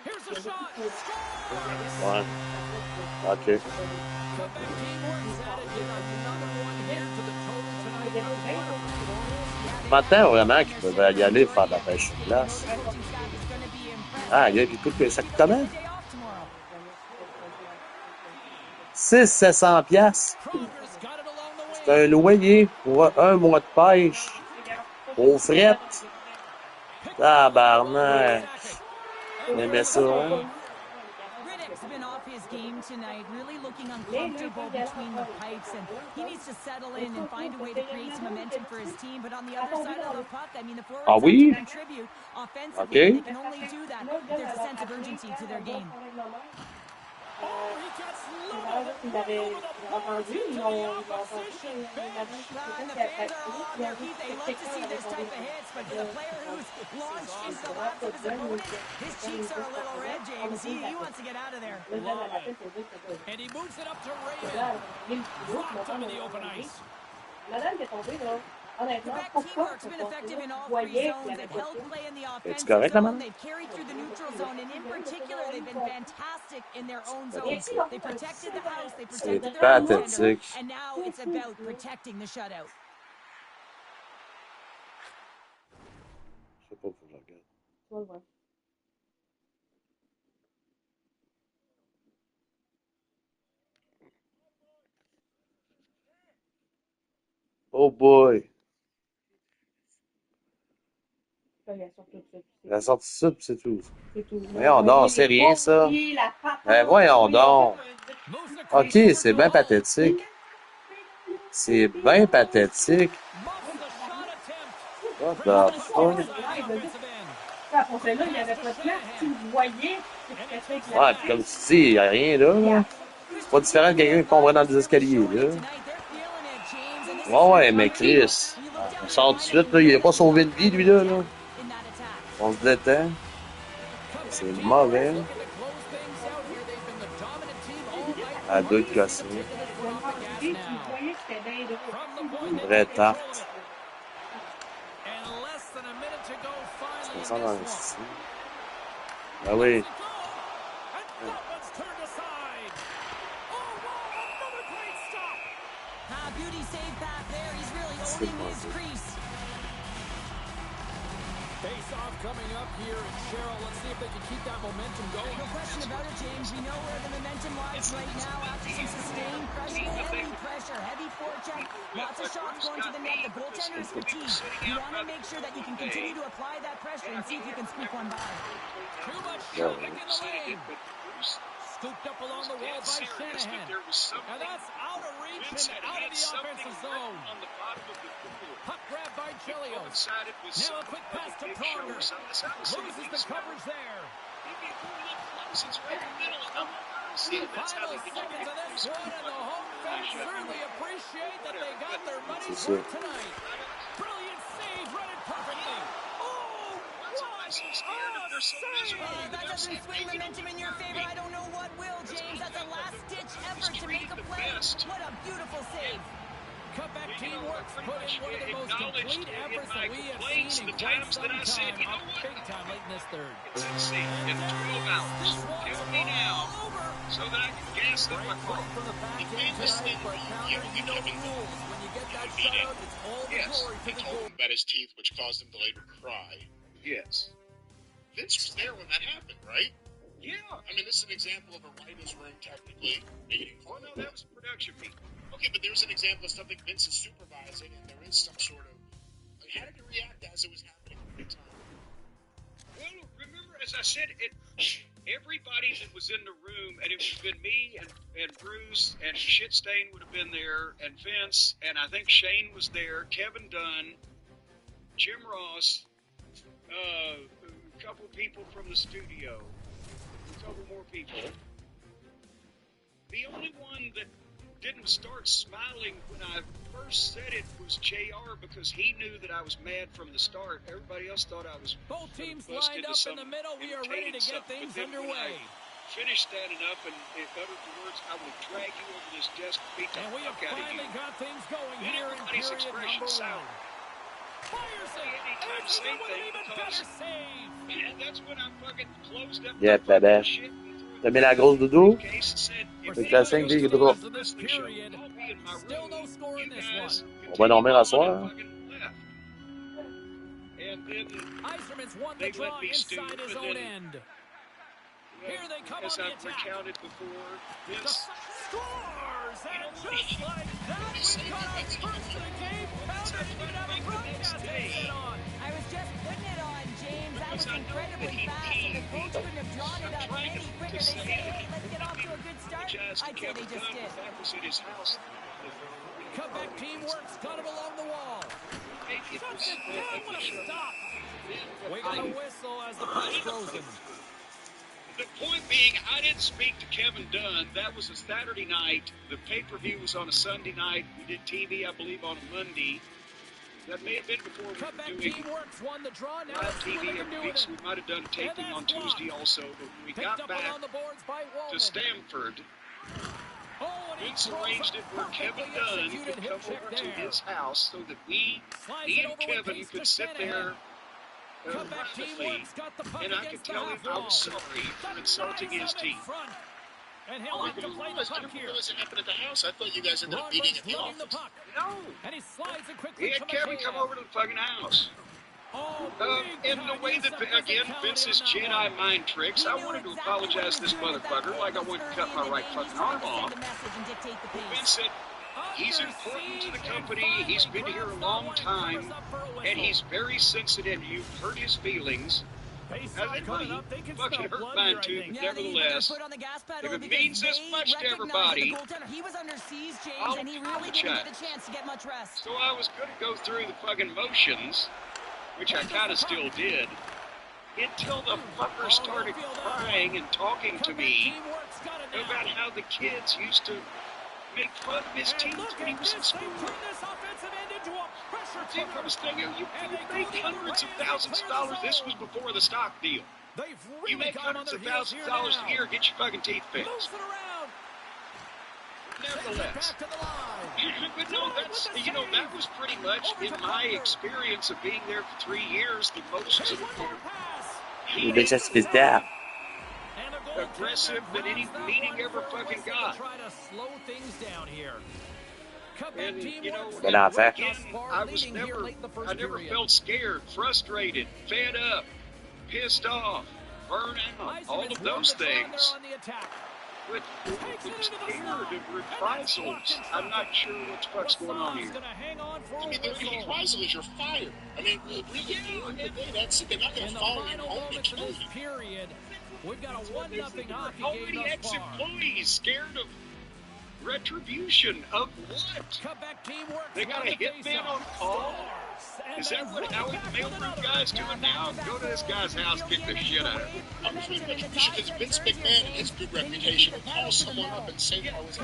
Here's a shot. Scores! Ouais. OK. Quebec teamwork's added yet another one here to the total tonight. A quarter performance. Maintenant, vraiment, qu'ils peuvent y aller faire de la pêche sur place. Ah, il y a tout que ça coûte comment? 600-700 $. Pronger's got it along the C'est un loyer pour un mois de pêche. Aux frettes. Tabarnak. J'aimais ça, hein? Riddick's been off his game tonight, really looking uncomfortable between the pipes, and he needs to settle in and find a way to create some momentum for his team. But on the other side of the puck, I mean, the forwards Ah have oui? to contribute offensively. OK. They can only do that if there's a sense of urgency to their game. Oh, he gets loaded right over the boards into the opposition bench. And the fans are all on their feet. They love to see this type of hits, but for the player who's launched into the laps of his opponent, his cheeks are a little red, James. He wants to get out of there. Love it. And he moves it up to Raymond. Dropped him in the open ice. Quebec teamwork's been effective in all three zones. They've held play in the offensive correct, zone. Amanda? They've carried through the neutral zone, and in particular, they've been fantastic in their own zones. They protected the house, they protected their goaltender, pathétique. and now it's about protecting the shutout. Je sais pas, faut que je regarde. Oh boy. La sortie ça, puis c'est tout. Voyons donc, c'est rien, ça. Ben voyons donc. OK, c'est bien pathétique. C'est bien pathétique. What the fuck? Ouais, puis comme tu dis, il n'y a rien là. C'est pas différent de quelqu'un qui tomberait dans des escaliers, là. Ouais, mais Chris, on sort tout de suite, là. Il n'a pas sauvé de vie, lui, là. On se détend. C'est mauvais. À deux de casser. Une vraie tarte. C'est ça dans le style. Ah oui. Beauty save back there. He's really owning his crease. Face-off coming up here, and Cheryl, let's see if they can keep that momentum going. No question about it, James. We know where the momentum lies right now after some sustained pressure, heavy forecheck, lots of shots going to the net. The goaltender is fatigued. You want to make sure that you can continue to apply that pressure and see if you can squeak one by. Too much traffic in the lane. Scooped up along the wall by Shanahan. And that's out of reach and out of the offensive zone. Puck grabbed by Chelios. Now a quick pass to Pronger. Loses the coverage there. See, that's how Final they get seconds of this one, and the home fans certainly appreciate that they got their money's C'est ça. worth tonight. Brilliant save, read it perfectly. Oh, what So scared if they're so miserable. Oh, that doesn't swing momentum in your favor. I don't know what will, James. That's a last-ditch effort to make a play. What a beautiful save. Cutback You know, teamwork's pretty put much in one of the most acknowledged complete in efforts my that we have complaints seen in the quite times some that I said, time. you know Up what? big time late in this third. Let's see, in 12 hours, tell me now, so that I can gas up my car. From the back The end famous tonight, thing but you Pounder, ever you get know the Kevin Dunn rules. When you get that beat shutout, it's all the Yes, glory They to the told goal. him about his teeth, which caused him to later cry. Yes. Vince was there when that happened, right? Yeah. I mean, this is an example of a writer's room technically meeting. Oh, no, that was a production meeting. Okay, but there's an example of something Vince is supervising, and there is some sort of. Like, how did he react as it was happening at the time? Well, remember, as I said, everybody that was in the room, and it would have been me and Bruce and Shitstain would have been there, and Vince, and I think Shane was there, Kevin Dunn, Jim Ross, a couple people from the studio, a couple more people. The only one that didn't start smiling when I first said it was JR, because he knew that I was mad from the start. Everybody else thought I was Both teams bust lined into up some in the middle. We are ready to entertaining get stuff. things But then when underway. I finished standing up and uttered the words, I will drag you over this desk and beat the And we have fuck out of finally you. got things going Then here in everybody's period expression number sounded. one. Fires it. Anytime Answers say it with an thing even because- better save. And that's when I fucking closed up Yeah, my fucking bébé. shit and threw T'as it mis la in grosse the doudou? briefcase and said, if Fait que la 5 anybody vies else drop. comes to this listening show, I'll be in my Still no room. score in You this guys On va dormir à continue on soir. and fucking left. And then Iserman's won the they draw let me stew, inside his and own then, end. Here they come as on the I've attack. recounted before, The this scores! And just like that, we've got our first of the game. Pounder didn't have a broadcast headset on. I was just putting it on, James. That was incredibly fast, and the coach couldn't have drawn it up any quicker. They say, hey, let's get off to a good start. I'd say they just did. That was at his house. Cutback teamwork's got him along the wall. It Shuts was, it down with a stop. We got a whistle as the puck's frozen. The point being, I didn't speak to Kevin Dunn. That was a Saturday night. The pay-per-view was on a Sunday night. We did TV, I believe, on a Monday. That may have been before we Cutback were doing teamwork's won the draw. Now live let's see what they TV can every do week, with so it. we might have done taping on Tuesday also. But when we Picked got up back along the boards by to Wallman. Stamford, Oh, and he Vince throws arranged a it where Kevin perfectly Dunn executed could hip come check over to there. his house so that he Slides and it over with Kevin pace could to sit Shanahan. there Cutback privately, teamwork's got the puck and I could against the tell him half I wall. was sorry for insulting his team. Front. And he'll Oh, I have to didn't play the realize, I puck didn't here. realize it happened at the house. I thought you guys ended up meeting Ronberg's at the leading the office. puck. No, And he slides it he quickly had to Kevin McCann. come over to the fucking house. Oh, In the way that, again, Vince's Jedi mind tricks, I wanted to apologize to this motherfucker like I wanted to cut my right fucking arm off. Vince said, he's important to the company, he's been here a long time, and he's very sensitive. You've hurt his feelings. Now, that money fucking hurt mine too, but nevertheless, if it means this much to everybody, He was under siege, James, I'll and he really didn't get a chance to get much rest. so I was going to go through the fucking motions, which I kind of still did, until the fucker started crying and talking to me about how the kids used to make fun of his teams when he was in school. See, I was thinking, you make hundreds of thousands of dollars. This was before the stock deal. You make hundreds of thousands of dollars a year, get your fucking teeth fixed. Nevertheless, but no, that's, you know, that was pretty much, in my experience of being there for 3 years, the most Les bitches se pissent down. aggressive that any meeting ever fucking got. And, you know, But not fair. again, I never felt scared, frustrated, fed up, pissed off, burned out, all of those things. But scared of reprisals. I'm not sure what the fuck's going on here. I mean, the reprisal is you're fired. I mean, really, at the end of the day, that's it. They're not going to follow you home and kill you. Period. We've got a 1-0 hockey Already game thus far. ex-employees scared of retribution of what? Cutback teamwork. They got a hitman on call? Is that what Howie the mailroom guy's doing now? Go to this guy's house, kick the shit out of him. I'm pretty much because Vince McMahon and his good reputation will call someone up and say that I was a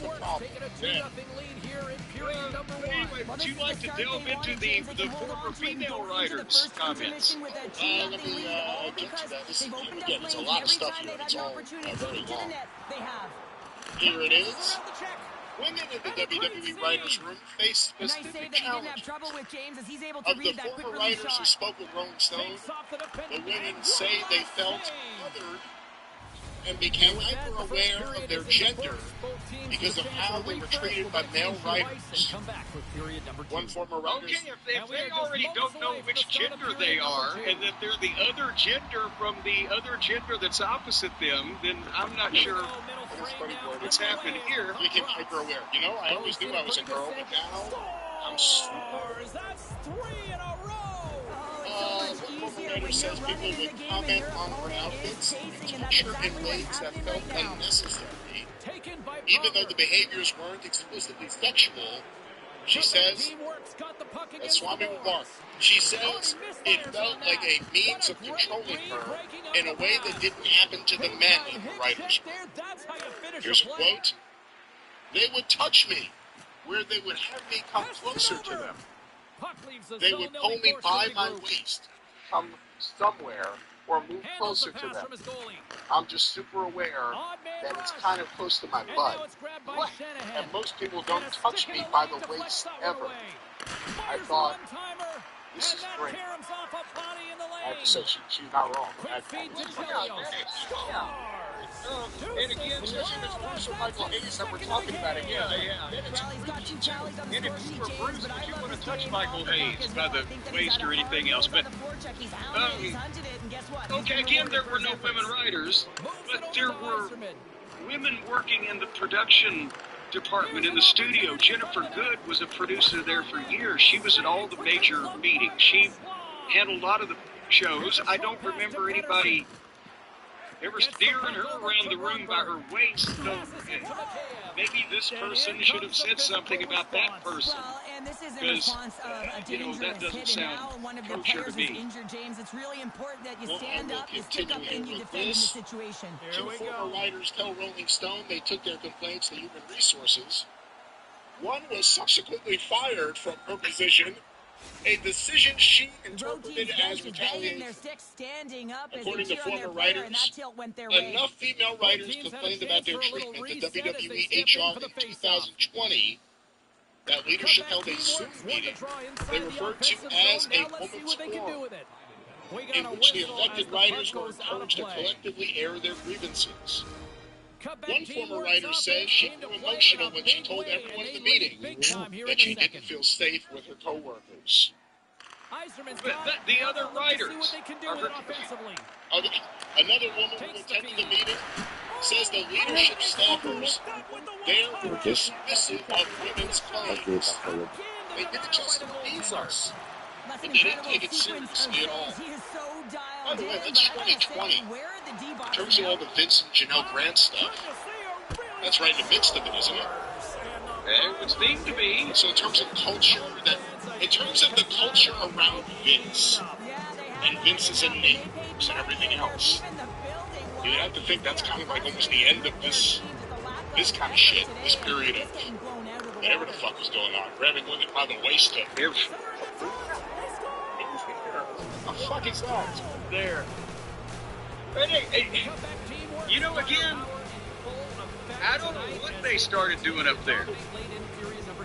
problem. Yeah. Anyway, would you like to delve into the former female writers' comments? Let me get to that. This is, again, it's a lot of stuff here. It's all very long. Here it is. Women in the WWE writers' room face specific challenges. Of the former writers who spoke with Rolling Stone, the women say they felt othered and became hyper-aware of their gender because of how they were treated by male writers. One former writer... Okay, if they already don't know which gender they are, and that they're the other gender from the other gender that's opposite them, then I'm not sure what's happened here. They became hyper-aware. You know, I always knew I was a girl, but now I'm That's 3 in a row. one former writer says people would comment on her outfits and touch her in ways that felt unnecessary. Even though the behaviors weren't explicitly sexual, she says, that's Swami remarked, she says it felt like a means of controlling her in a way that didn't happen to the men in the writers' room. Here's a quote, they would touch me where they would have me come closer to them. They would pull me by my waist, come somewhere, or move closer to them. I'm just super aware that it's kind of close to my butt. And most people don't touch me by the waist ever. I thought, this is great. I have to say, she's not wrong. And again, especially if it's Bruce or Michael Hayes that we're talking about it, yeah. And if you were Bruce, would you want to touch Michael Hayes by the waist or anything else? But, okay, again, there were no women writers, but there were women working in the production department in the studio. Jennifer Good was a producer there for years. She was at all the major meetings. She handled a lot of the shows. I don't remember anybody ever steering her around the room by her waist. So maybe this person should have said something about that person. Because, that doesn't sound kosher to me. It's really important that you stand up, you stick up, and you defend the situation. Two former writers tell Rolling Stone they took their complaints to Human Resources. One was subsequently fired from her position, a decision she interpreted as retaliation. According to former writers, enough female writers complained about their treatment at WWE HR in 2020 that leadership held a Zoom meeting they referred to as a woman's forum, in which the affected writers were encouraged to collectively air their grievances. One former writer says she grew emotional when she told everyone in the meeting that she didn't feel safe with her co-workers. But the other writers another woman who attended the meeting says the leadership staffers there were dismissive of women's claims. They didn't just appease us, and they didn't take it seriously at all. By the way, that's 2020. In terms of all the Vince and Janelle Grant stuff, that's right in the midst of it, isn't it? It would seem to be. So in terms of culture, in terms of the culture around Vince, and Vince's enablers and everything else, you have to think that's kind of like almost the end of this kind of shit, this period of whatever the fuck was going on, grabbing women by the waist to a fucking side there. Hey, again, I don't know what they started doing up there.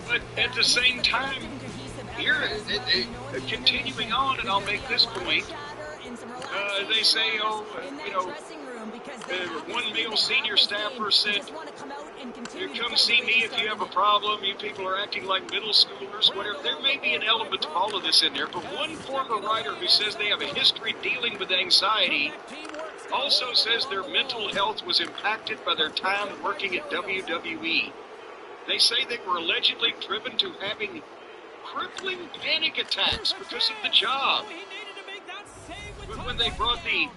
But at the same time, here, continuing on, and I'll make this point, they say, one male senior staffer said, come see me if you have a problem. You people are acting like middle schoolers, whatever. There may be an element of all of this in there, but one former writer who says they have a history dealing with anxiety also says their mental health was impacted by their time working at WWE. They say they were allegedly driven to having crippling panic attacks because of the job. But when they brought the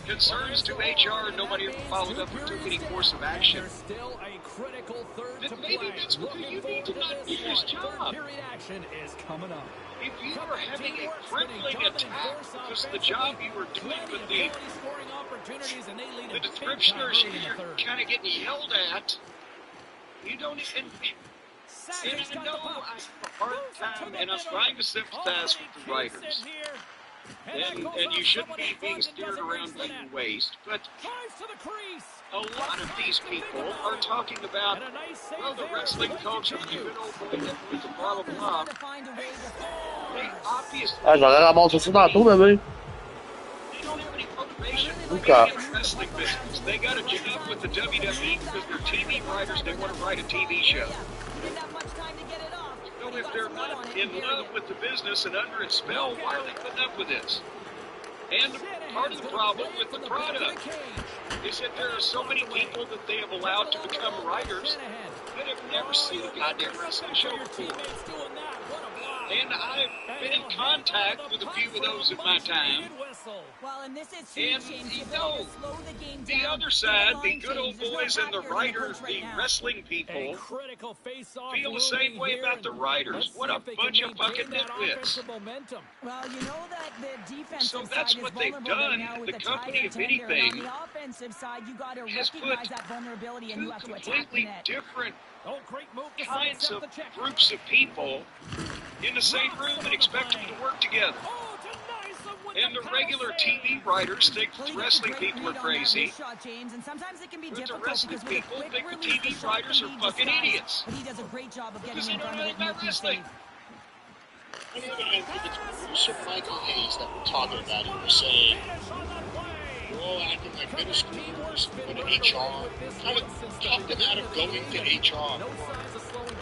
concerns to HR, nobody ever followed up or took any course of action. There's still a critical third Then to maybe play. that's because Looking you need forward to to not this do this one. job. Third period action is coming up. If you are having a Teamwork's crippling been a dominant attack force because of the offensively. job you were doing Plenty with of the quality scoring opportunities, and they lead the a big description time or early in the you're third. kind of getting yelled at, you don't even. And I know I have a hard time, and I'm trying to sympathize with the writers. And you shouldn't be being steered around by your waist, but a lot of these people are talking about, well, the wrestling culture, the good old boy network, and blah, blah, blah. They obviously Ah, j'aurais ramassé ça tantôt, bébé. they don't have any motivation for Okay. being in the wrestling business. They got a job with the WWE because they're TV writers. They want to write a TV show. So if they're not in love with the business and under its spell, why are they putting up with this? And part of the problem with the product is that there are so many people that they have allowed to become writers that have never seen a goddamn wrestling show before. And I've been in contact with a few of those in my time. And, you know, the other side, the good old boys and the writers, the wrestling people, feel the same way about the writers. What a bunch of fucking nitwits. Well, you know that the defensive So that's side what is they've vulnerable done. right now with The the company, tired if tender. And anything, on the offensive side, you got to has recognize put that vulnerability and two you have to attack the completely net. different Oh, great move to kinds sidestep of the check. groups of people in the same room and expect them to work together. Oh, denies them with And the regular TV writers think Well, the he gets a wrestling great people are read on that crazy. wrist shot, James, and sometimes it can be But the difficult wrestling because with a people quick think the release, TV the shot writers can are be fucking disguised. idiots. But he does a great job of getting Because in they don't front know of it and about making wrestling. safe. On the other hand, I think it's producer Michael Hayes that we're talking about, and we're saying we're all acting like middle schoolers, but HR kind of talked them out of going to HR.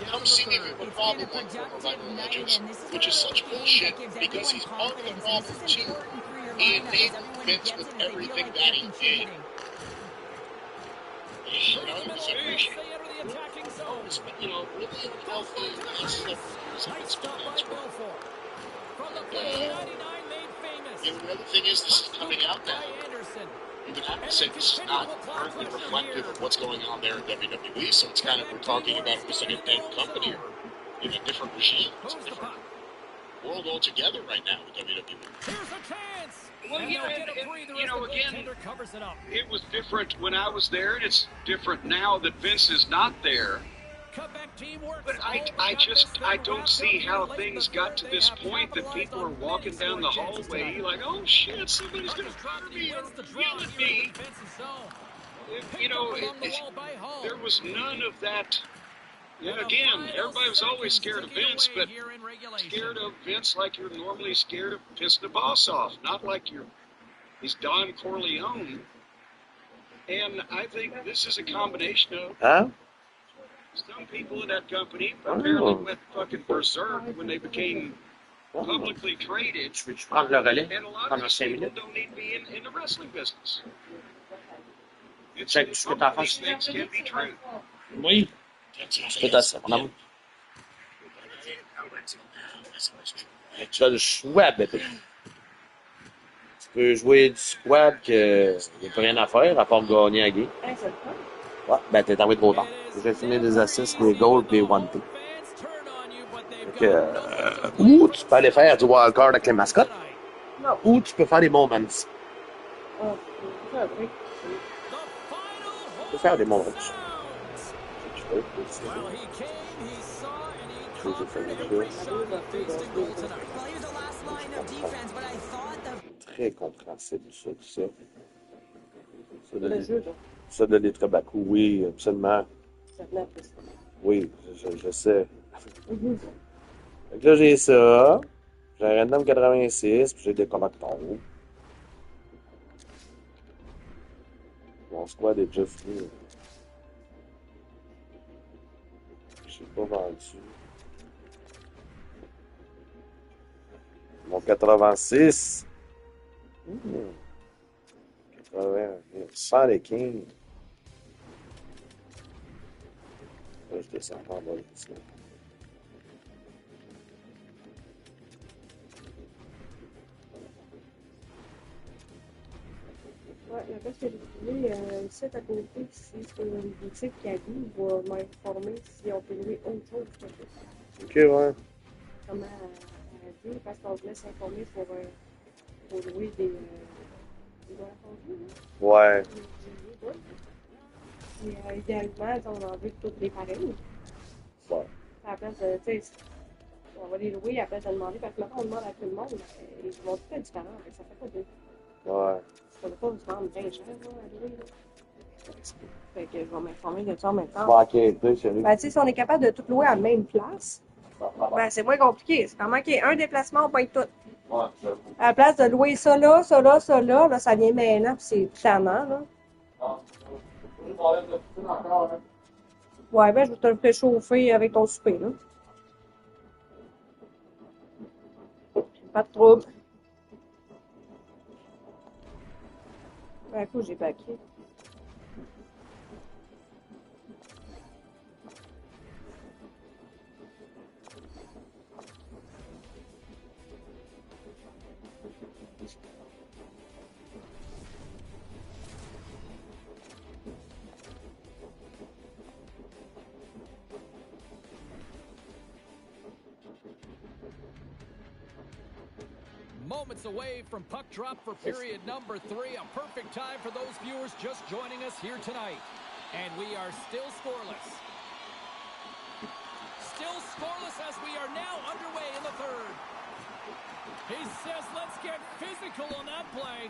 Come see me if you have a It's been problem a like former productive Vital night, Legends, and this is which one is of such those games bullshit that gives because everyone he's part of the confidence. problem And this is too. important for your He lineup as enabled everyone Vince gets with it, as they feel everything like that they're he did. contributing. You know, it's you know, really unhealthy. It's like it's balanced. You know, the other thing is, this is coming out now. You would have to say this is not currently reflective of what's going on there in WWE, so it's kind of, we're talking about almost like a dead company or in a different regime. It's a different world altogether right now with WWE. Well, yeah, and you know, again, it was different when I was there, and it's different now that Vince is not there. But I don't see how things got to this point that people are walking down the hallway like, oh shit, somebody's going to fire me or yell at me. You know, there was none of that. And again, everybody was always scared of Vince, but scared of Vince like you're normally scared of pissing the boss off, not like he's Don Corleone. And I think this is a combination of Hein? some people in that company apparently went fucking berserk when they became publicly traded. Je peux-tu prendre le relais And a lot of pendant these 5 people minutes? don't need to be in the wrestling business. Check, tu peux t'en faire. These things can be true. Oui. Tu peux t'asseoir. Tu as le choix, bébé. Tu peux jouer du squad qu'il n'y a plus rien à faire à part gagner à game. Hey, c'est le fun. Ouais, ben t'es arrivé trop tard. J'ai fini des assists, des goals, des one-two. Ou tu peux aller faire du wildcard avec les mascottes, Non. ou tu peux faire des moments. Oh, c'est un truc. Tu peux faire des moments. Tu peux. Well, he was the last line of defense, but I thought the Très compréhensible, ça, tout ça. Ça Le jeu, là. Ça de l'Etrabakou, oui, absolument. Ça te met plus. Oui, je sais. Fait que là, j'ai ça. J'ai un random 86, puis j'ai des connecteurs. Mon squad est déjà fini. Je suis pas vendu. Mon 86. 80. 115. Là, je descends en bas ici. Ouais, la place que j'ai trouvé, le site à côté, si c'est une boutique qui habille, il va m'informer si on peut louer autre chose que ça. Ok, ouais. Comment dire, parce qu'on voulait s'informer pour louer des Ouais. Et idéalement, on en veut toutes les pareilles. Ouais. À la place de, tu sais, on va les louer à la place de demander, parce que maintenant on demande à tout le monde, ils vont tout être différents, ça fait pas deux. Ouais. Ça ne va pas se vendre bien cher, là, à louer. Là. Fait que je vais m'informer de ça en même temps. Bon, ok, deux, c'est lui. Ben, tu sais, si on est capable de tout louer à la même place, ben, c'est moins compliqué. C'est quand même qu'il y ait un déplacement, on pointe tout. Ouais, À la place de louer ça là, ça là, ça là, ça vient maintenant, puis c'est tannant, là. Ouais, ben, je vais te le faire chauffer avec ton souper, là. Pas de trouble. Un coup, j'ai baqué. Moments away from puck drop for period number 3. A perfect time for those viewers just joining us here tonight. And we are still scoreless. Still scoreless as we are now underway in the third. He says, let's get physical on that play.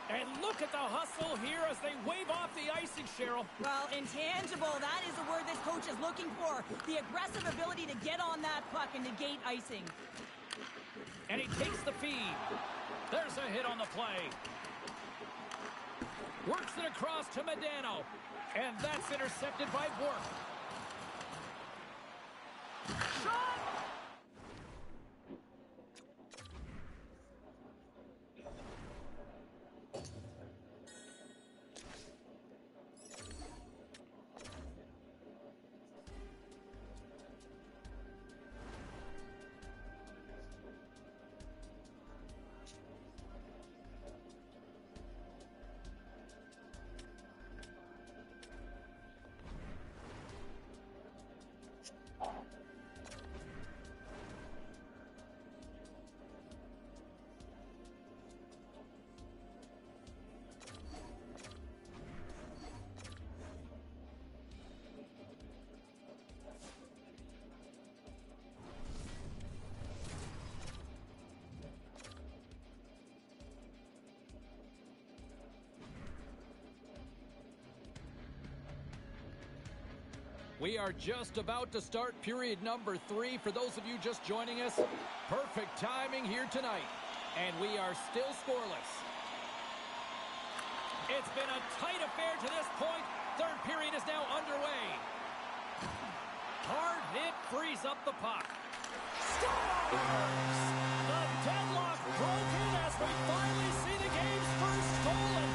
And look at the hustle here as they wave off the icing, Cheryl. Well, intangible, that is the word this coach is looking for. The aggressive ability to get on that puck and negate icing. And he takes the feed. There's a hit on the play. Works it across to Medano. And that's intercepted by Bork. Shot! We are just about to start period number 3. For those of you just joining us, perfect timing here tonight. And we are still scoreless. It's been a tight affair to this point. Third period is now underway. Hard hit frees up the puck. Scores! The deadlock broken as we finally see the game's first goal. And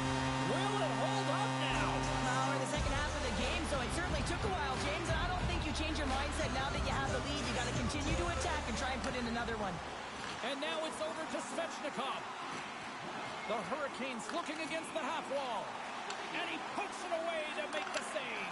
will it hold up now? Well, we're in the second half of the game, so it certainly took a while, James. And I don't think you change your mindset now that you have the lead. You got to continue to attack and try and put in another one. And now it's over to Svechnikov. The Hurricanes looking against the half wall. And he pokes it away to make the save.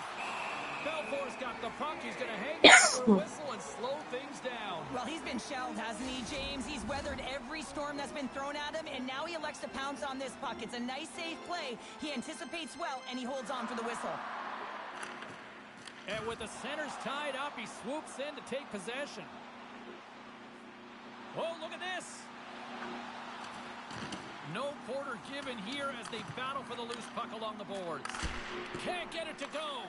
Belfour's got the puck. He's going to hang out for a whistle and slow things down. Well, he's been shelled, hasn't he, James? He's weathered every storm that's been thrown at him, and now he elects to pounce on this puck. It's a nice, safe play. He anticipates well, and he holds on for the whistle. And with the centers tied up, he swoops in to take possession. Oh, look at this. No quarter given here as they battle for the loose puck along the boards. Can't get it to go.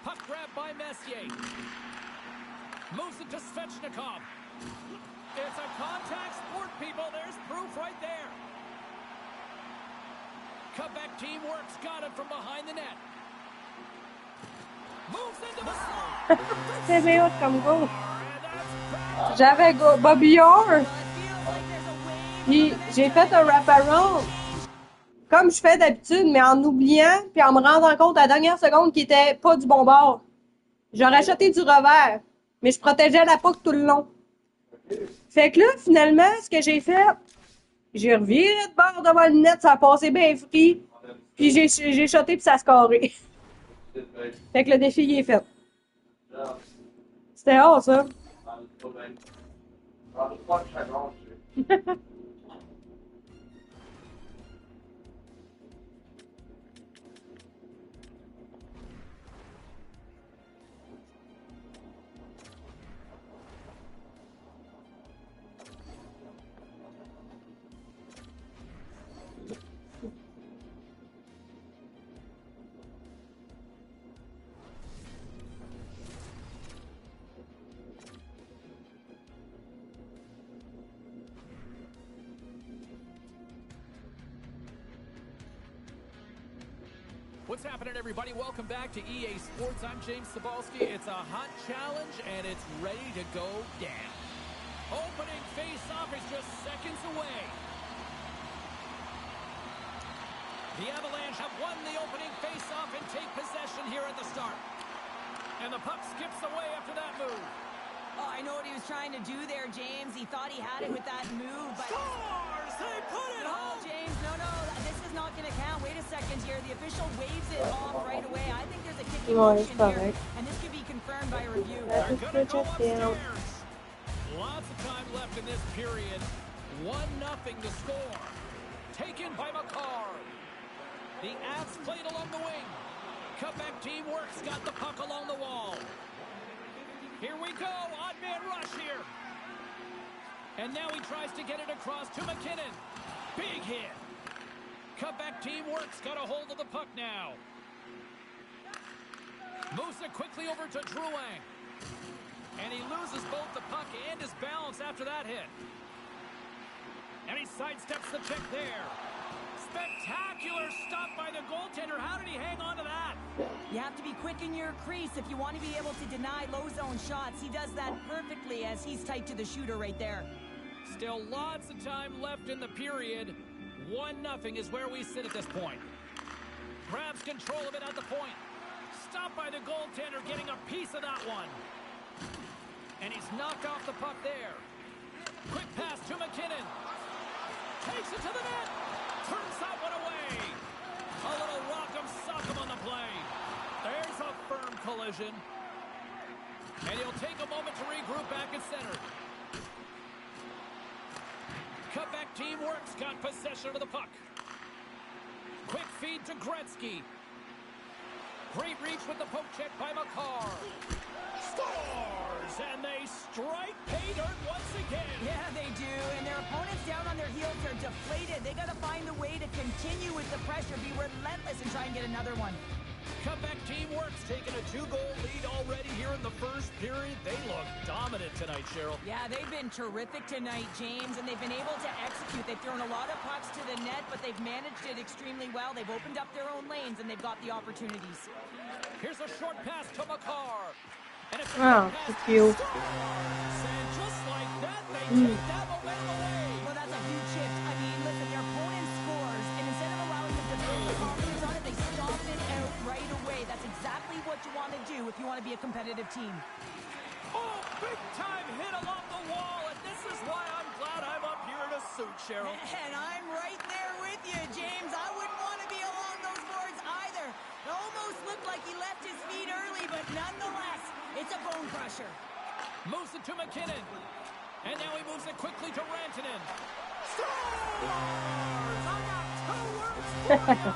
Puck grab by Messier. Moves it to Svechnikov. It's a contact sport, people. There's proof right there. Quebec team works, got it from behind the net. Moves into the slot. C'est bien comme goal. J'avais Bobby Orr. Puis j'ai fait un wraparound. Comme je fais d'habitude, mais en oubliant, puis en me rendant compte à la dernière seconde qu'il était pas du bon bord. J'aurais acheté du revers, mais je protégeais la puck tout le long. Fait que là, finalement, ce que j'ai fait, J'ai reviré de bord devant le net, ça a passé bien free. Puis j'ai shoté puis ça a scoré. Fait que le défi, il est fait. C'était rare, ça. What's happening, everybody? Welcome back to EA Sports. I'm James Cebulski. It's a hot challenge, and it's ready to go down. Opening face-off is just seconds away. The Avalanche have won the opening face-off and take possession here at the start. And the puck skips away after that move. Oh, I know what he was trying to do there, James. He thought he had it with that move, but... Scores! They put it home! James, no. This is not going to count. Wait a second here. The official waves it off right away. I think there's a kicking motion here, and this could be confirmed by a review. They're going to go upstairs. Lots of time left in this period. 1-0 to score. Taken by McCarr. The Avs played along the wing. Cutback team works. Got the puck along the wall. Here we go. Odd man rush here. And now he tries to get it across to McKinnon. Big hit. Cutback team works. Got a hold of the puck now. Moves it quickly over to Drouin. And he loses both the puck and his balance after that hit. And he sidesteps the check there. Spectacular stop by the goaltender. How did he hang on to that? You have to be quick in your crease if you want to be able to deny low zone shots. He does that perfectly as he's tight to the shooter right there. Still lots of time left in the period. 1-0 is where we sit at this point. Grabs control of it at the point. Stopped by the goaltender, getting a piece of that one. And he's knocked off the puck there. Quick pass to McKinnon. Takes it to the net. Turns that one away. A little rock'em sock'em on the play. There's a firm collision. And he'll take a moment to regroup back at center. Cutback team works. Got possession of the puck. Quick feed to Gretzky. Great reach with the poke check by McCarr. Scores! And they strike pay dirt once again. Yeah, they do. And their opponents down on their heels are deflated. They got to find a way to continue with the pressure, be relentless, and try and get another one. Comeback team works, taking a 2-goal lead already here in the first period. They look dominant tonight, Cheryl. Yeah, they've been terrific tonight, James, and they've been able to execute. They've thrown a lot of pucks to the net, but they've managed it extremely well. They've opened up their own lanes, and they've got the opportunities. Here's a short pass to McCarr. And it's Oh, c'est cute. And just like that, they take that momentum away. Well, that's a huge shift. I mean, listen, their opponent scores, and instead of allowing them to build the confidence on it, they stop it out right away. That's exactly what you want to do if you want to be a competitive team. Oh, big time hit along the wall, and this is why I'm glad I'm up here in a suit, Cheryl. And I'm right there with you, James. I wouldn't want to be along those boards either. It almost looked like he left his feet early, but nonetheless, it's a bone crusher. Moves it to McKinnon. And now he moves it quickly to Rantanen. Scores! I got 2 words for you.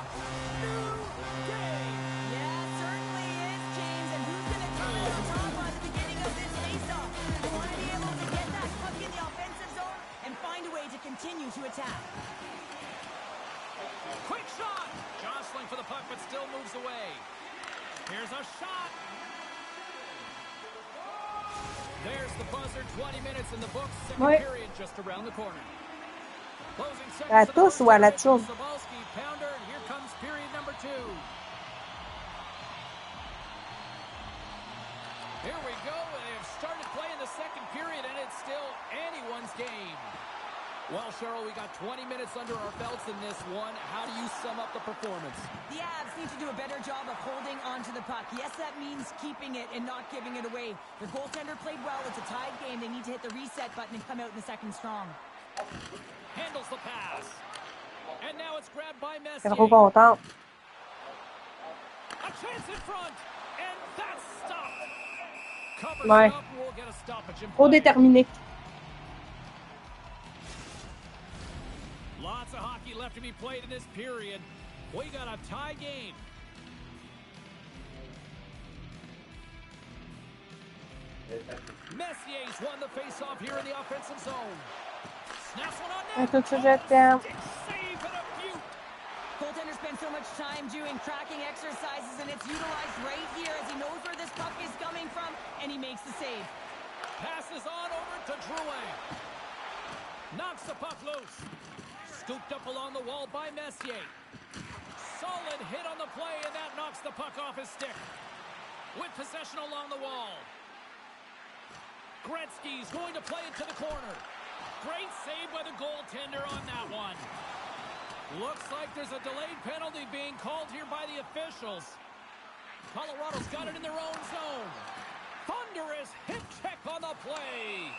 New game. Yeah, certainly is, James. And who's going to come out on top on the beginning of this faceoff? You want to be able to get that puck in the offensive zone and find a way to continue to attack. Quick shot. Jostling for the puck, but still moves away. Here's a shot. There's the buzzer. 20 minutes in the books. Second period just around the corner. Closing seconds of the first period. Cebulski, pounder, and here comes period number 2. Here we go. They have started playing the second period, and it's still anyone's game. Well, Cheryl, we got 20 minutes under our belts in this one. How do you sum up the performance? The Avs need to do a better job of holding onto the puck. Yes, that means keeping it and not giving it away. The goaltender played well. It's a tied game. They need to hit the reset button and come out in the second strong. Handles the pass. And now it's grabbed by Je Messier. suis trop contente. A chance in front. And that's stopped. Covers Ouais. it up and we'll get a stoppage in Trop play. déterminé. Lots of hockey left to be played in this period. We got a tie game. Messier's won the face-off here in the offensive zone. Snaps one on net. Tout ça, je t'aime. Stick save and a beaut. Goaltender spends so much time doing tracking exercises, and it's utilized right here as he knows where this puck is coming from, and he makes the save. Passes on over to Drouin. Knocks the puck loose. Scooped up along the wall by Messier. Solid hit on the play, and that knocks the puck off his stick. With possession along the wall. Gretzky's going to play it to the corner. Great save by the goaltender on that one. Looks like there's a delayed penalty being called here by the officials. Colorado's got it in their own zone. Thunderous hip check on the play.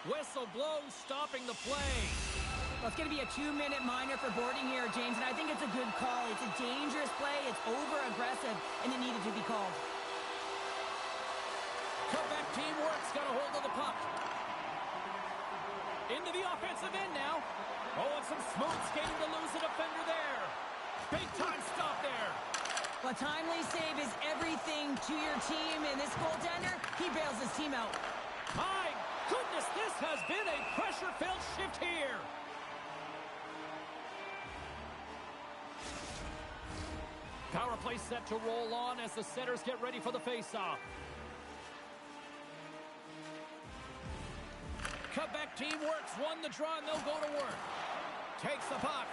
Whistle blows, stopping the play. Well, it's going to be a 2-minute minor for boarding here, James, and I think it's a good call. It's a dangerous play. It's over-aggressive, and it needed to be called. Comeback team works, got a hold of the puck. Into the offensive end now. Oh, and some smooth skating to lose a defender there. Big time stop there. A timely save is everything to your team, and this goaltender, he bails his team out. My goodness, this has been a pressure-filled shift here. Power play set to roll on as the setters get ready for the face-off. Cutback team works, won the draw, and they'll go to work. Takes the puck.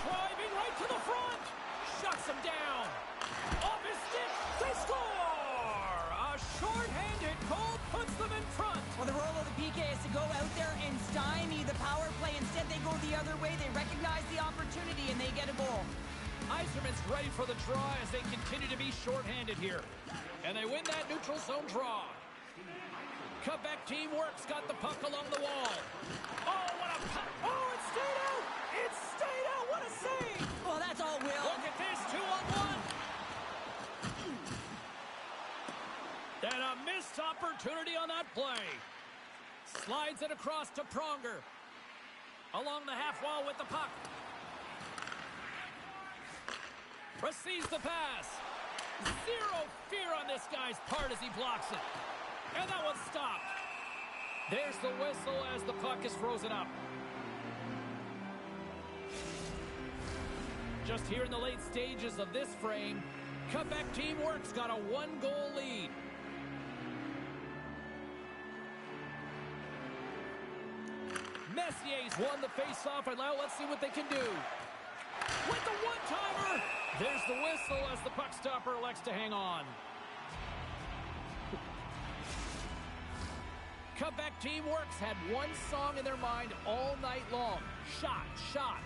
Driving right to the front. Shuts him down. Off his stick. They score! A short-handed goal puts them in front. Well, the role of the PK is to go out there and stymie the power play. Instead, they go the other way. They recognize the opportunity, and they get a goal. Yzerman's ready for the draw as they continue to be short-handed here. And they win that neutral zone draw. Cutback team works, got the puck along the wall. Oh, what a puck. Oh, it stayed out. It stayed out. What a save. Well, that's all Will. Look at this, 2-on-1. And a missed opportunity on that play. Slides it across to Pronger. Along the half wall with the puck. Receives the pass. Zero fear on this guy's part as he blocks it. And that one's stopped. There's the whistle as the puck is frozen up. Just here in the late stages of this frame, Cutback team works, got a 1-goal lead. Messier's won the face-off, and now let's see what they can do. With the one-timer, there's the whistle as the puck stopper elects to hang on. Cutback team works had one song in their mind all night long. Shot, shot.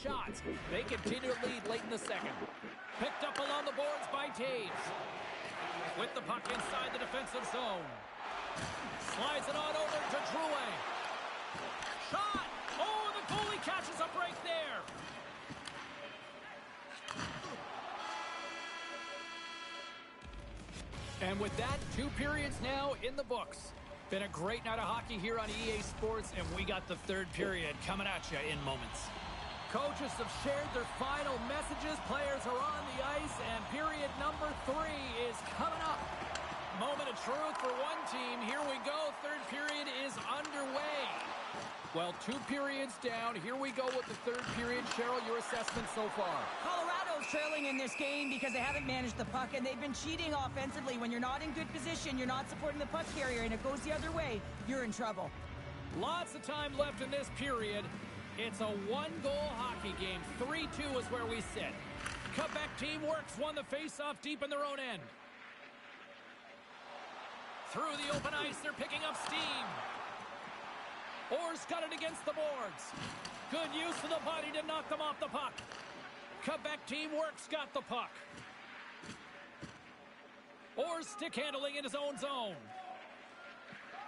Shots. They continue to lead late in the second. Picked up along the boards by Taves. With the puck inside the defensive zone. Slides it on over to Drouin. Shot! Oh, the goalie catches a break there. And with that, 2 periods now in the books. Been a great night of hockey here on EA Sports, and we got the 3rd period coming at you in moments. Coaches have shared their final messages. Players are on the ice, and period number 3 is coming up. Moment of truth for one team. Here we go. 3rd period is underway. Well, 2 periods down. Here we go with the 3rd period. Cheryl, your assessment so far? Colorado's trailing in this game because they haven't managed the puck, and they've been cheating offensively. When you're not in good position, you're not supporting the puck carrier, and it goes the other way, you're in trouble. Lots of time left in this period. It's a 1-goal hockey game. 3-2 is where we sit. Quebec team works, won the face-off deep in their own end. Through the open ice, they're picking up steam. Orr's got it against the boards. Good use of the body to knock them off the puck. Quebec team works, got the puck. Orr's stick handling in his own zone.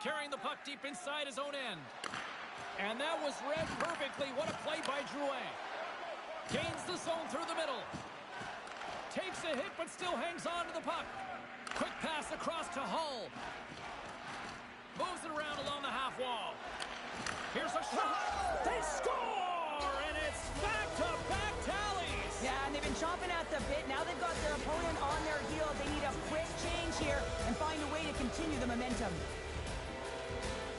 Carrying the puck deep inside his own end. And that was read perfectly. What a play by Drouin. Gains the zone through the middle. Takes a hit, but still hangs on to the puck. Quick pass across to Hull. Moves it around along the half wall. Here's a shot. They score! And it's back-to-back tallies. Yeah, and they've been chomping at the bit. Now they've got their opponent on their heels. They need a quick change here and find a way to continue the momentum.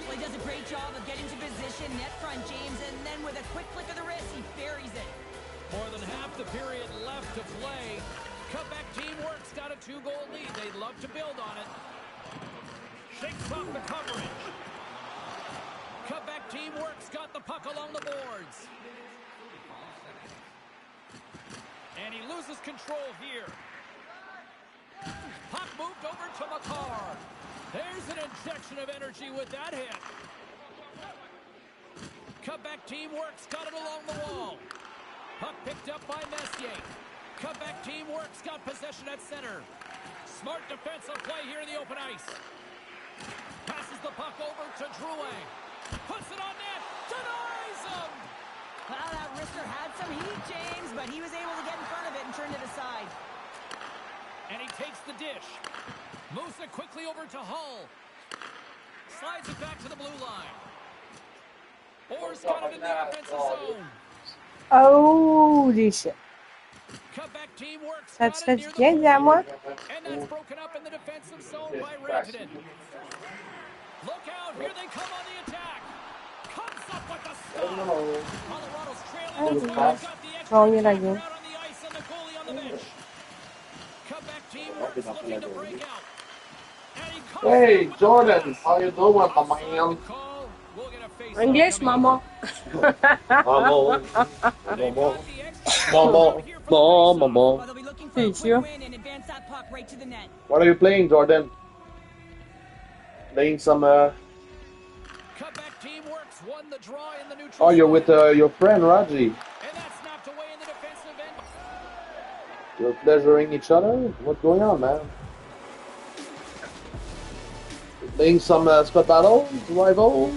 Well, he does a great job of getting to position, net front, James, and then with a quick flick of the wrist, he buries it. More than half the period left to play. Quebec teamwork's got a 2-goal lead. They'd love to build on it. Shakes off the coverage. Quebec teamwork's got the puck along the boards. And he loses control here. Puck moved over to McCarr. There's an injection of energy with that hit. Quebec teamwork's got it along the wall. Puck picked up by Messier. Quebec teamwork's got possession at center. Smart defensive play here in the open ice. Passes the puck over to Drouin. Puts it on net. Denies him. Well, that wrister had some heat, James, but he was able to get in front of it and turn it aside. And he takes the dish. Moves it quickly over to Hull. Slides it back to the blue line. Orr's got it in the offensive zone. Holy shit. Quebec team works. Ça te fait du bien, dis à moi? And that's broken up in the defensive zone by Rantanen. Look out, here they come on the attack. Comes up with the stop. Colorado's trailing this one. Got the extra Oh, you're not attacker good. out on the ice and the goalie on the bench. Quebec team works looking to break out. And he comes Hey, up with Jordan, how you doing, my Offside man? call. We'll get a face English, maman. Maman. They've got the extra Maman. here for the faceoff. Well, Maman. they'll be looking for a Thank quick you. win and advance that puck right to the net. What are you playing, Jordan? Playing some, Quebec team works won the draw in the neutral Oh, you're zone. with your friend, Raji. And that's snapped away in the defensive end. You're pleasuring each other? What's going on, man? You're playing some Scott Battles, rivals?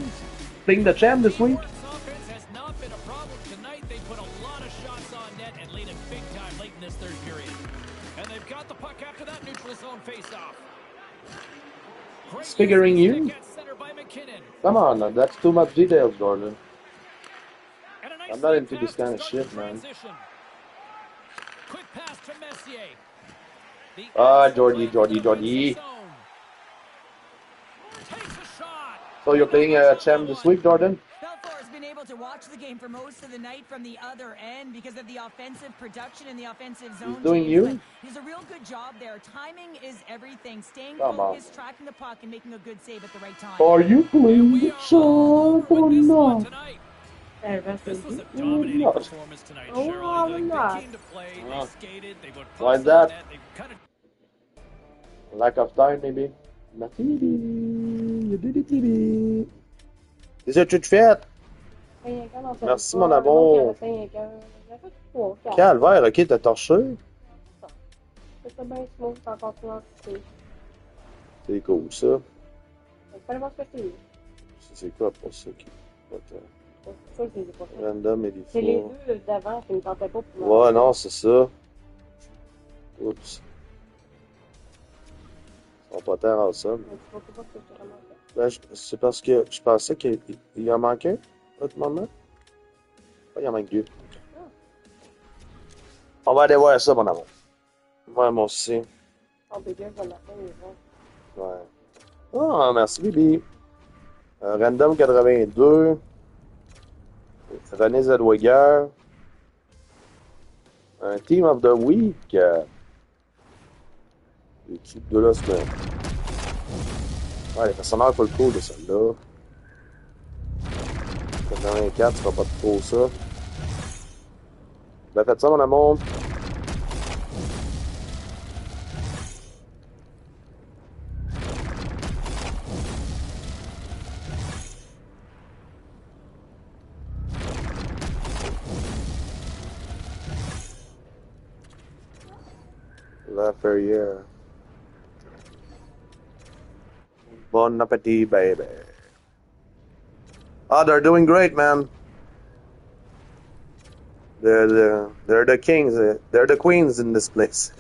Playing the champ this week? Warren's offense has not been a problem tonight. They put a lot of shots on net and lead it big time late in this 3rd period. And they've got the puck after that neutral zone faceoff. Great It's figuring use of the you. stick at center by McKinnon. Come on, that's too much details, Jordan. And a nice I'm not lead into pass this to kind of start shit, the man. transition. Quick pass to Messier. The Ah, excellent Jordy, play to Jordy, the Jordy. defensive zone. Takes a shot. So you're playing champ this week, Jordan? Belfour has been able to watch the game for most of the night from the other end because of the offensive production in the offensive zone. doing James, you? but he's a real good job there. Timing is everything. Staying Come on. focused, tracking the puck, and making a good save at the right time. Are you playing the champ or This one not? tonight. Elle va se This was a dire. dominating Not. performance tonight, Oh, Shirley. I'm They not. came to play, Ah. they skated, they put Like pucks on that. net, they kind of Lack of time, maybe. Qu'est-ce que tu te fais? Merci, mon amour. Calvaire, ok, t'as torché. C'est bien smooth en continuant. C'est cool, ça. Fallait voir ce que c'est. C'est quoi pour ça qui. C'est ça que je les ai pas fait. Random et C'est les défaut. deux d'avant qui me tentaient pas pour moi. Ouais, non, c'est ça. Oups. Ils sont pas terre ensemble. Mais tu vois pas ce que j'ai vraiment fait. Ben, c'est parce que je pensais qu'il en manquait un, à ce moment. Ah, il en manque deux. On va aller voir ça, mon amour. Ouais, moi aussi. Oh, bébé, je vais l'appeler, mais bon. Ouais. Ah, merci, Bibi. Random 82. René Zellweger. Un Team of the Week. L'équipe de la semaine. Ouais, les personnages pas le cool de celle-là. 84, tu feras pas trop ça. Ben, faites ça, mon amour. La Ferrière. Bon appetit, baby. Ah, they're doing great, man. They're the kings. They're the queens in this place.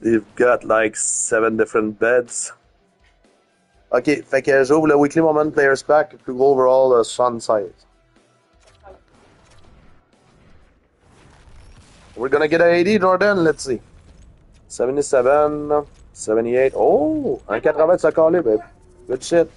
They've got like 7 different beds. Ok, fait que j'ouvre le Weekly Moment Players Pack, plus gros overall 76. We're gonna get a 80, Jordan. Let's see. 77, 78. Oh, 1,80 ça calé, babe. Good shit.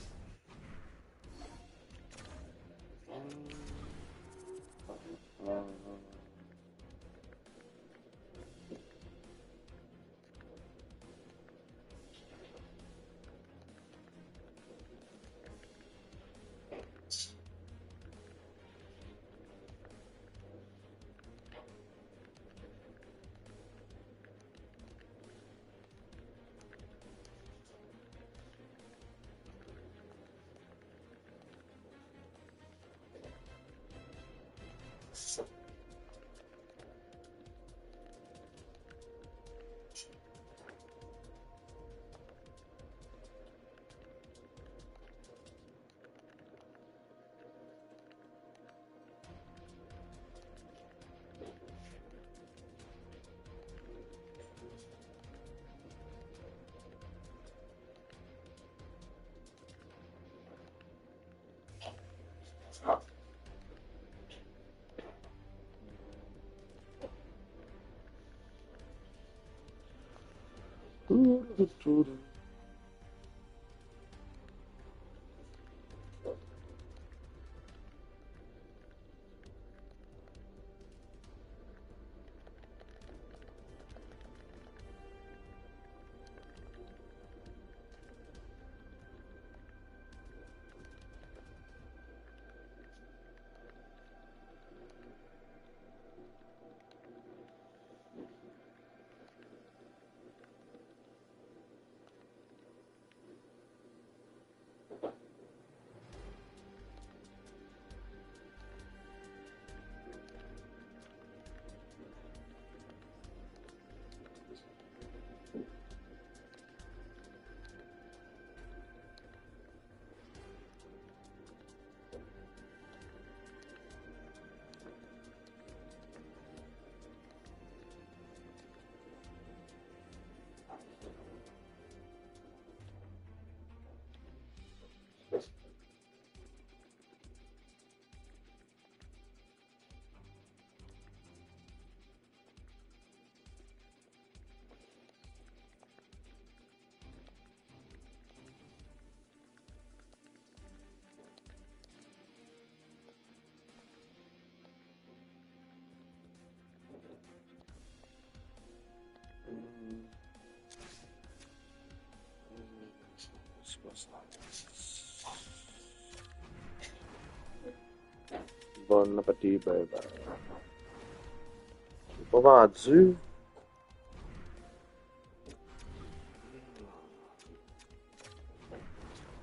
Bon appétit, ben. Pas vendu.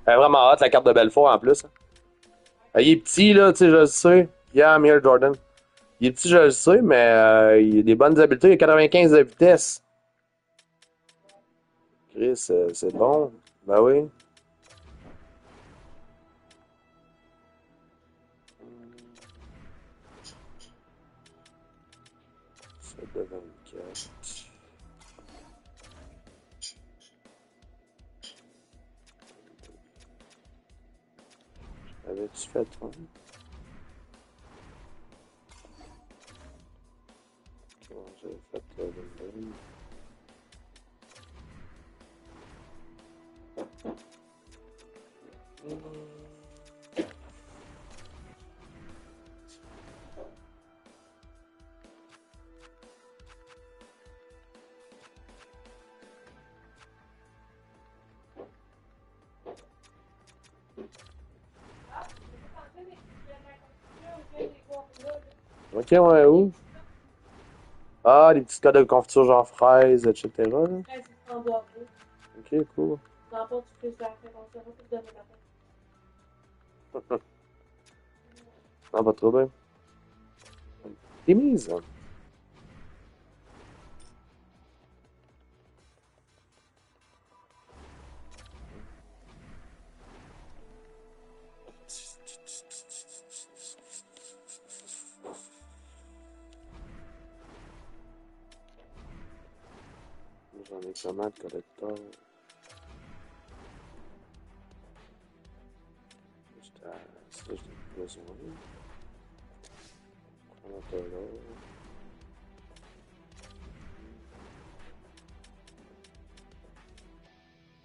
Elle est vraiment hot, la carte de Belfort en plus. Il est petit, là, tu sais, je le sais. Yeah, I'm here, Jordan. Il est petit, je le sais, mais il a des bonnes habiletés. Il a 95 de vitesse. Chris, c'est bon. Ben oui. Ça de 24. Avais-tu fait toi? Bon, j'avais fait le 22. Ok, ouais, où? Ah, les petits cas de confiture genre fraise, etc. Là. Après, c'est en bois. Ok, cool. Dans le fond, tu fais ça, fait qu'on se revoit demain matin. Non, pas trop bien. T'es mise. J'en ai comment de collector? Ça, j'en ai besoin. Prends là.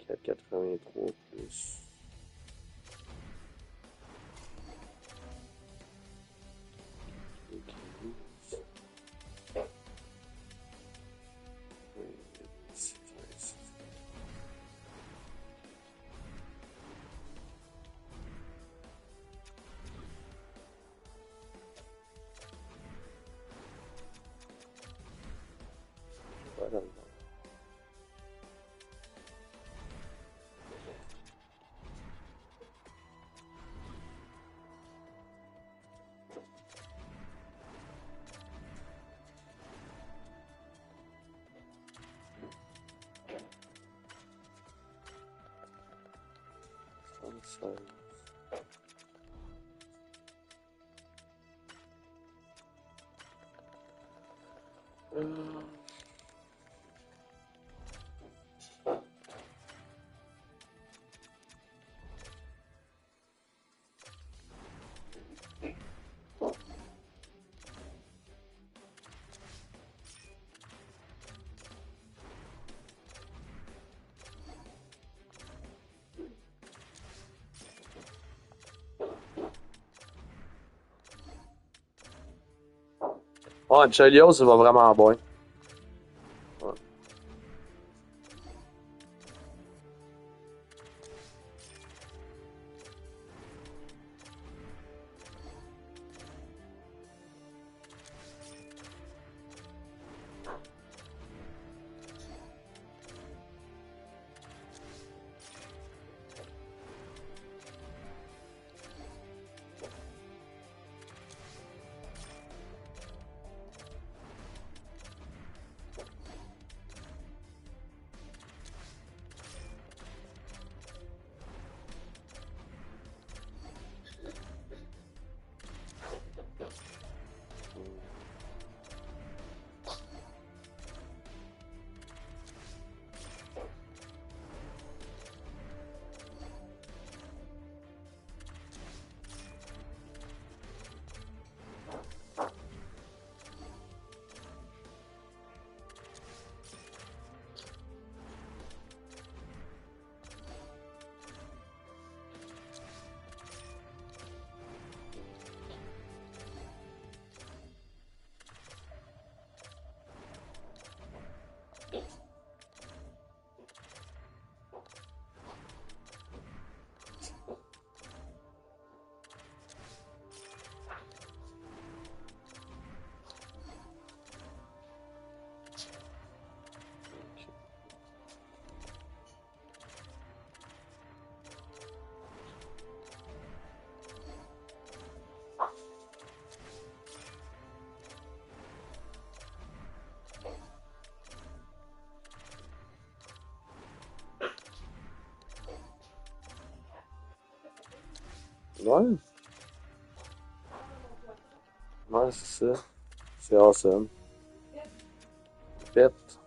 4,83 plus. Voilà. Ouais, Chelio, ça va vraiment bien. Ouais. Ouais. Ouais, c'est ça. C'est awesome. Pète.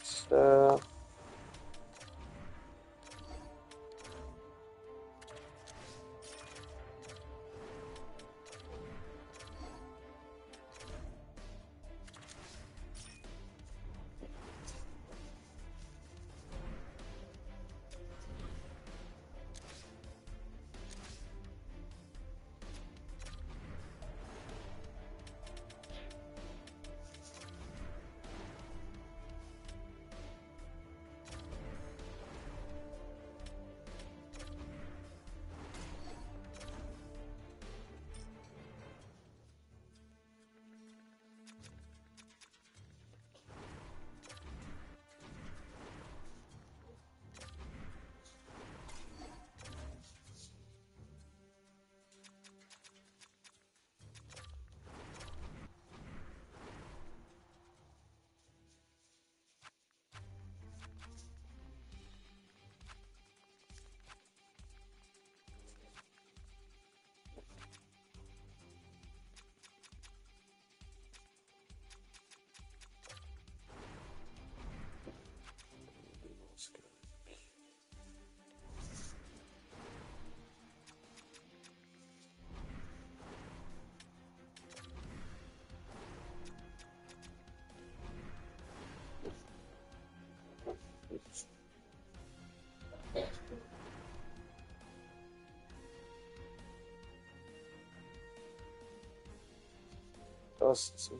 Ça. Ah, c'est ça.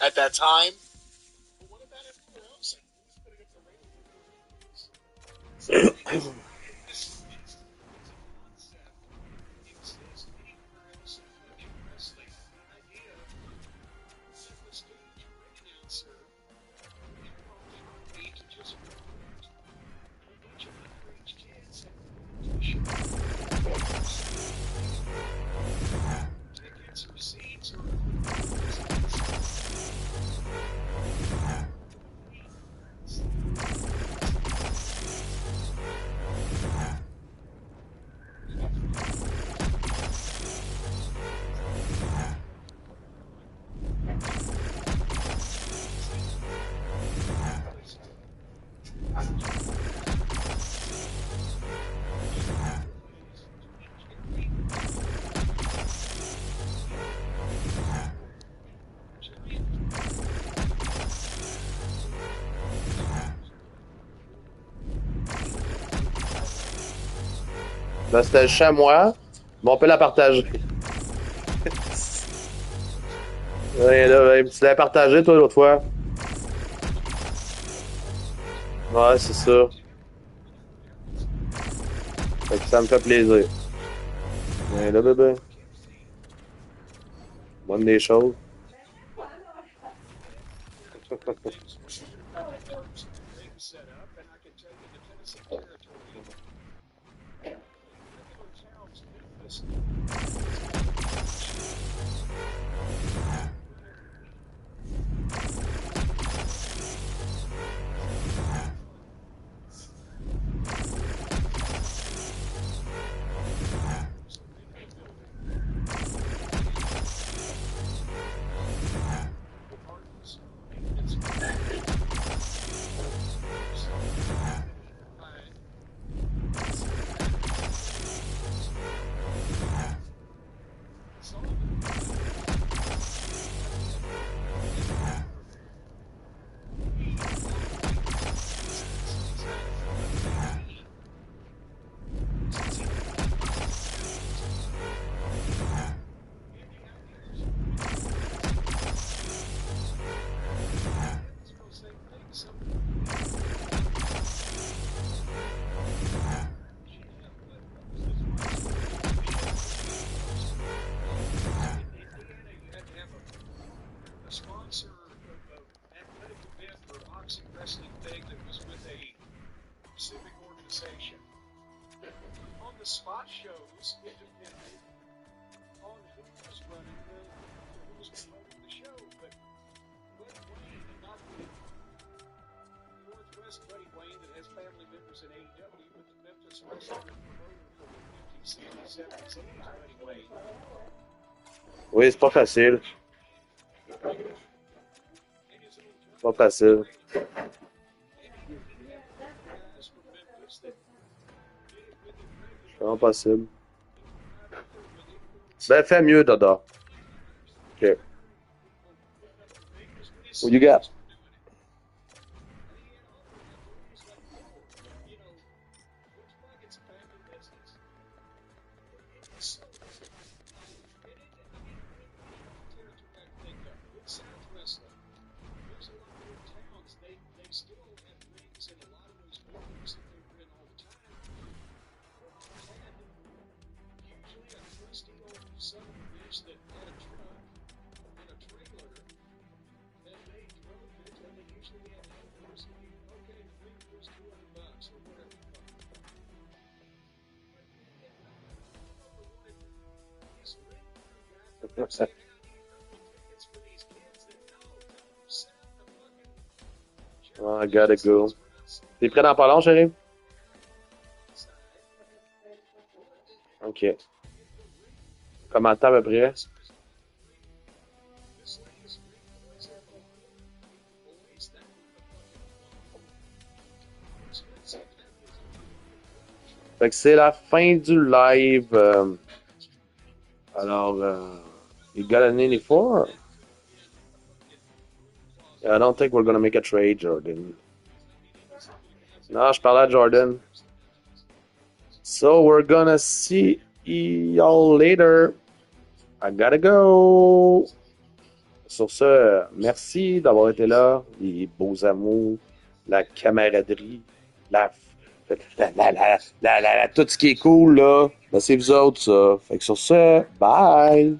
at that time. But what about everywhere else? Like, who's putting up the ratings? This concept exists anywhere else in wrestling. The idea that let's get a ring announcer and call Harvey to just promote a bunch of underage kids and the show. Tickets or seats or Là, c'était le chamois. Mais on peut la partager. Ouais, là, tu l'as partagé, toi, l'autre fois. Ouais, c'est ça. Fait que ça me fait plaisir. Ouais, là, bébé. Bonne des choses. spot shows, it depended on who was running who was promoting the show. But Buddy Wayne, and not the Northwest Buddy Wayne that has family members in AEW, but the Memphis wrestling promoter from the 50s, 60s, 70s, 80s, Buddy Wayne. Oui, c'est pas facile. Pas facile. C'est vraiment possible. Ben, fais mieux, Dada. OK. What you got? Oh, I gotta go. T'es prêt dans pas long, chérie? OK. Comment de temps à peu près? Fait que c'est la fin du live. Alors, you got an 84? I don't think we're gonna make a trade, Jordan. Non, je parlais à Jordan. So we're gonna see y'all later. I gotta go. Sur ce, merci d'avoir été là, les beaux amours, la camaraderie, tout ce qui est cool, là, ben, c'est vous autres, ça. Fait que sur ce, bye!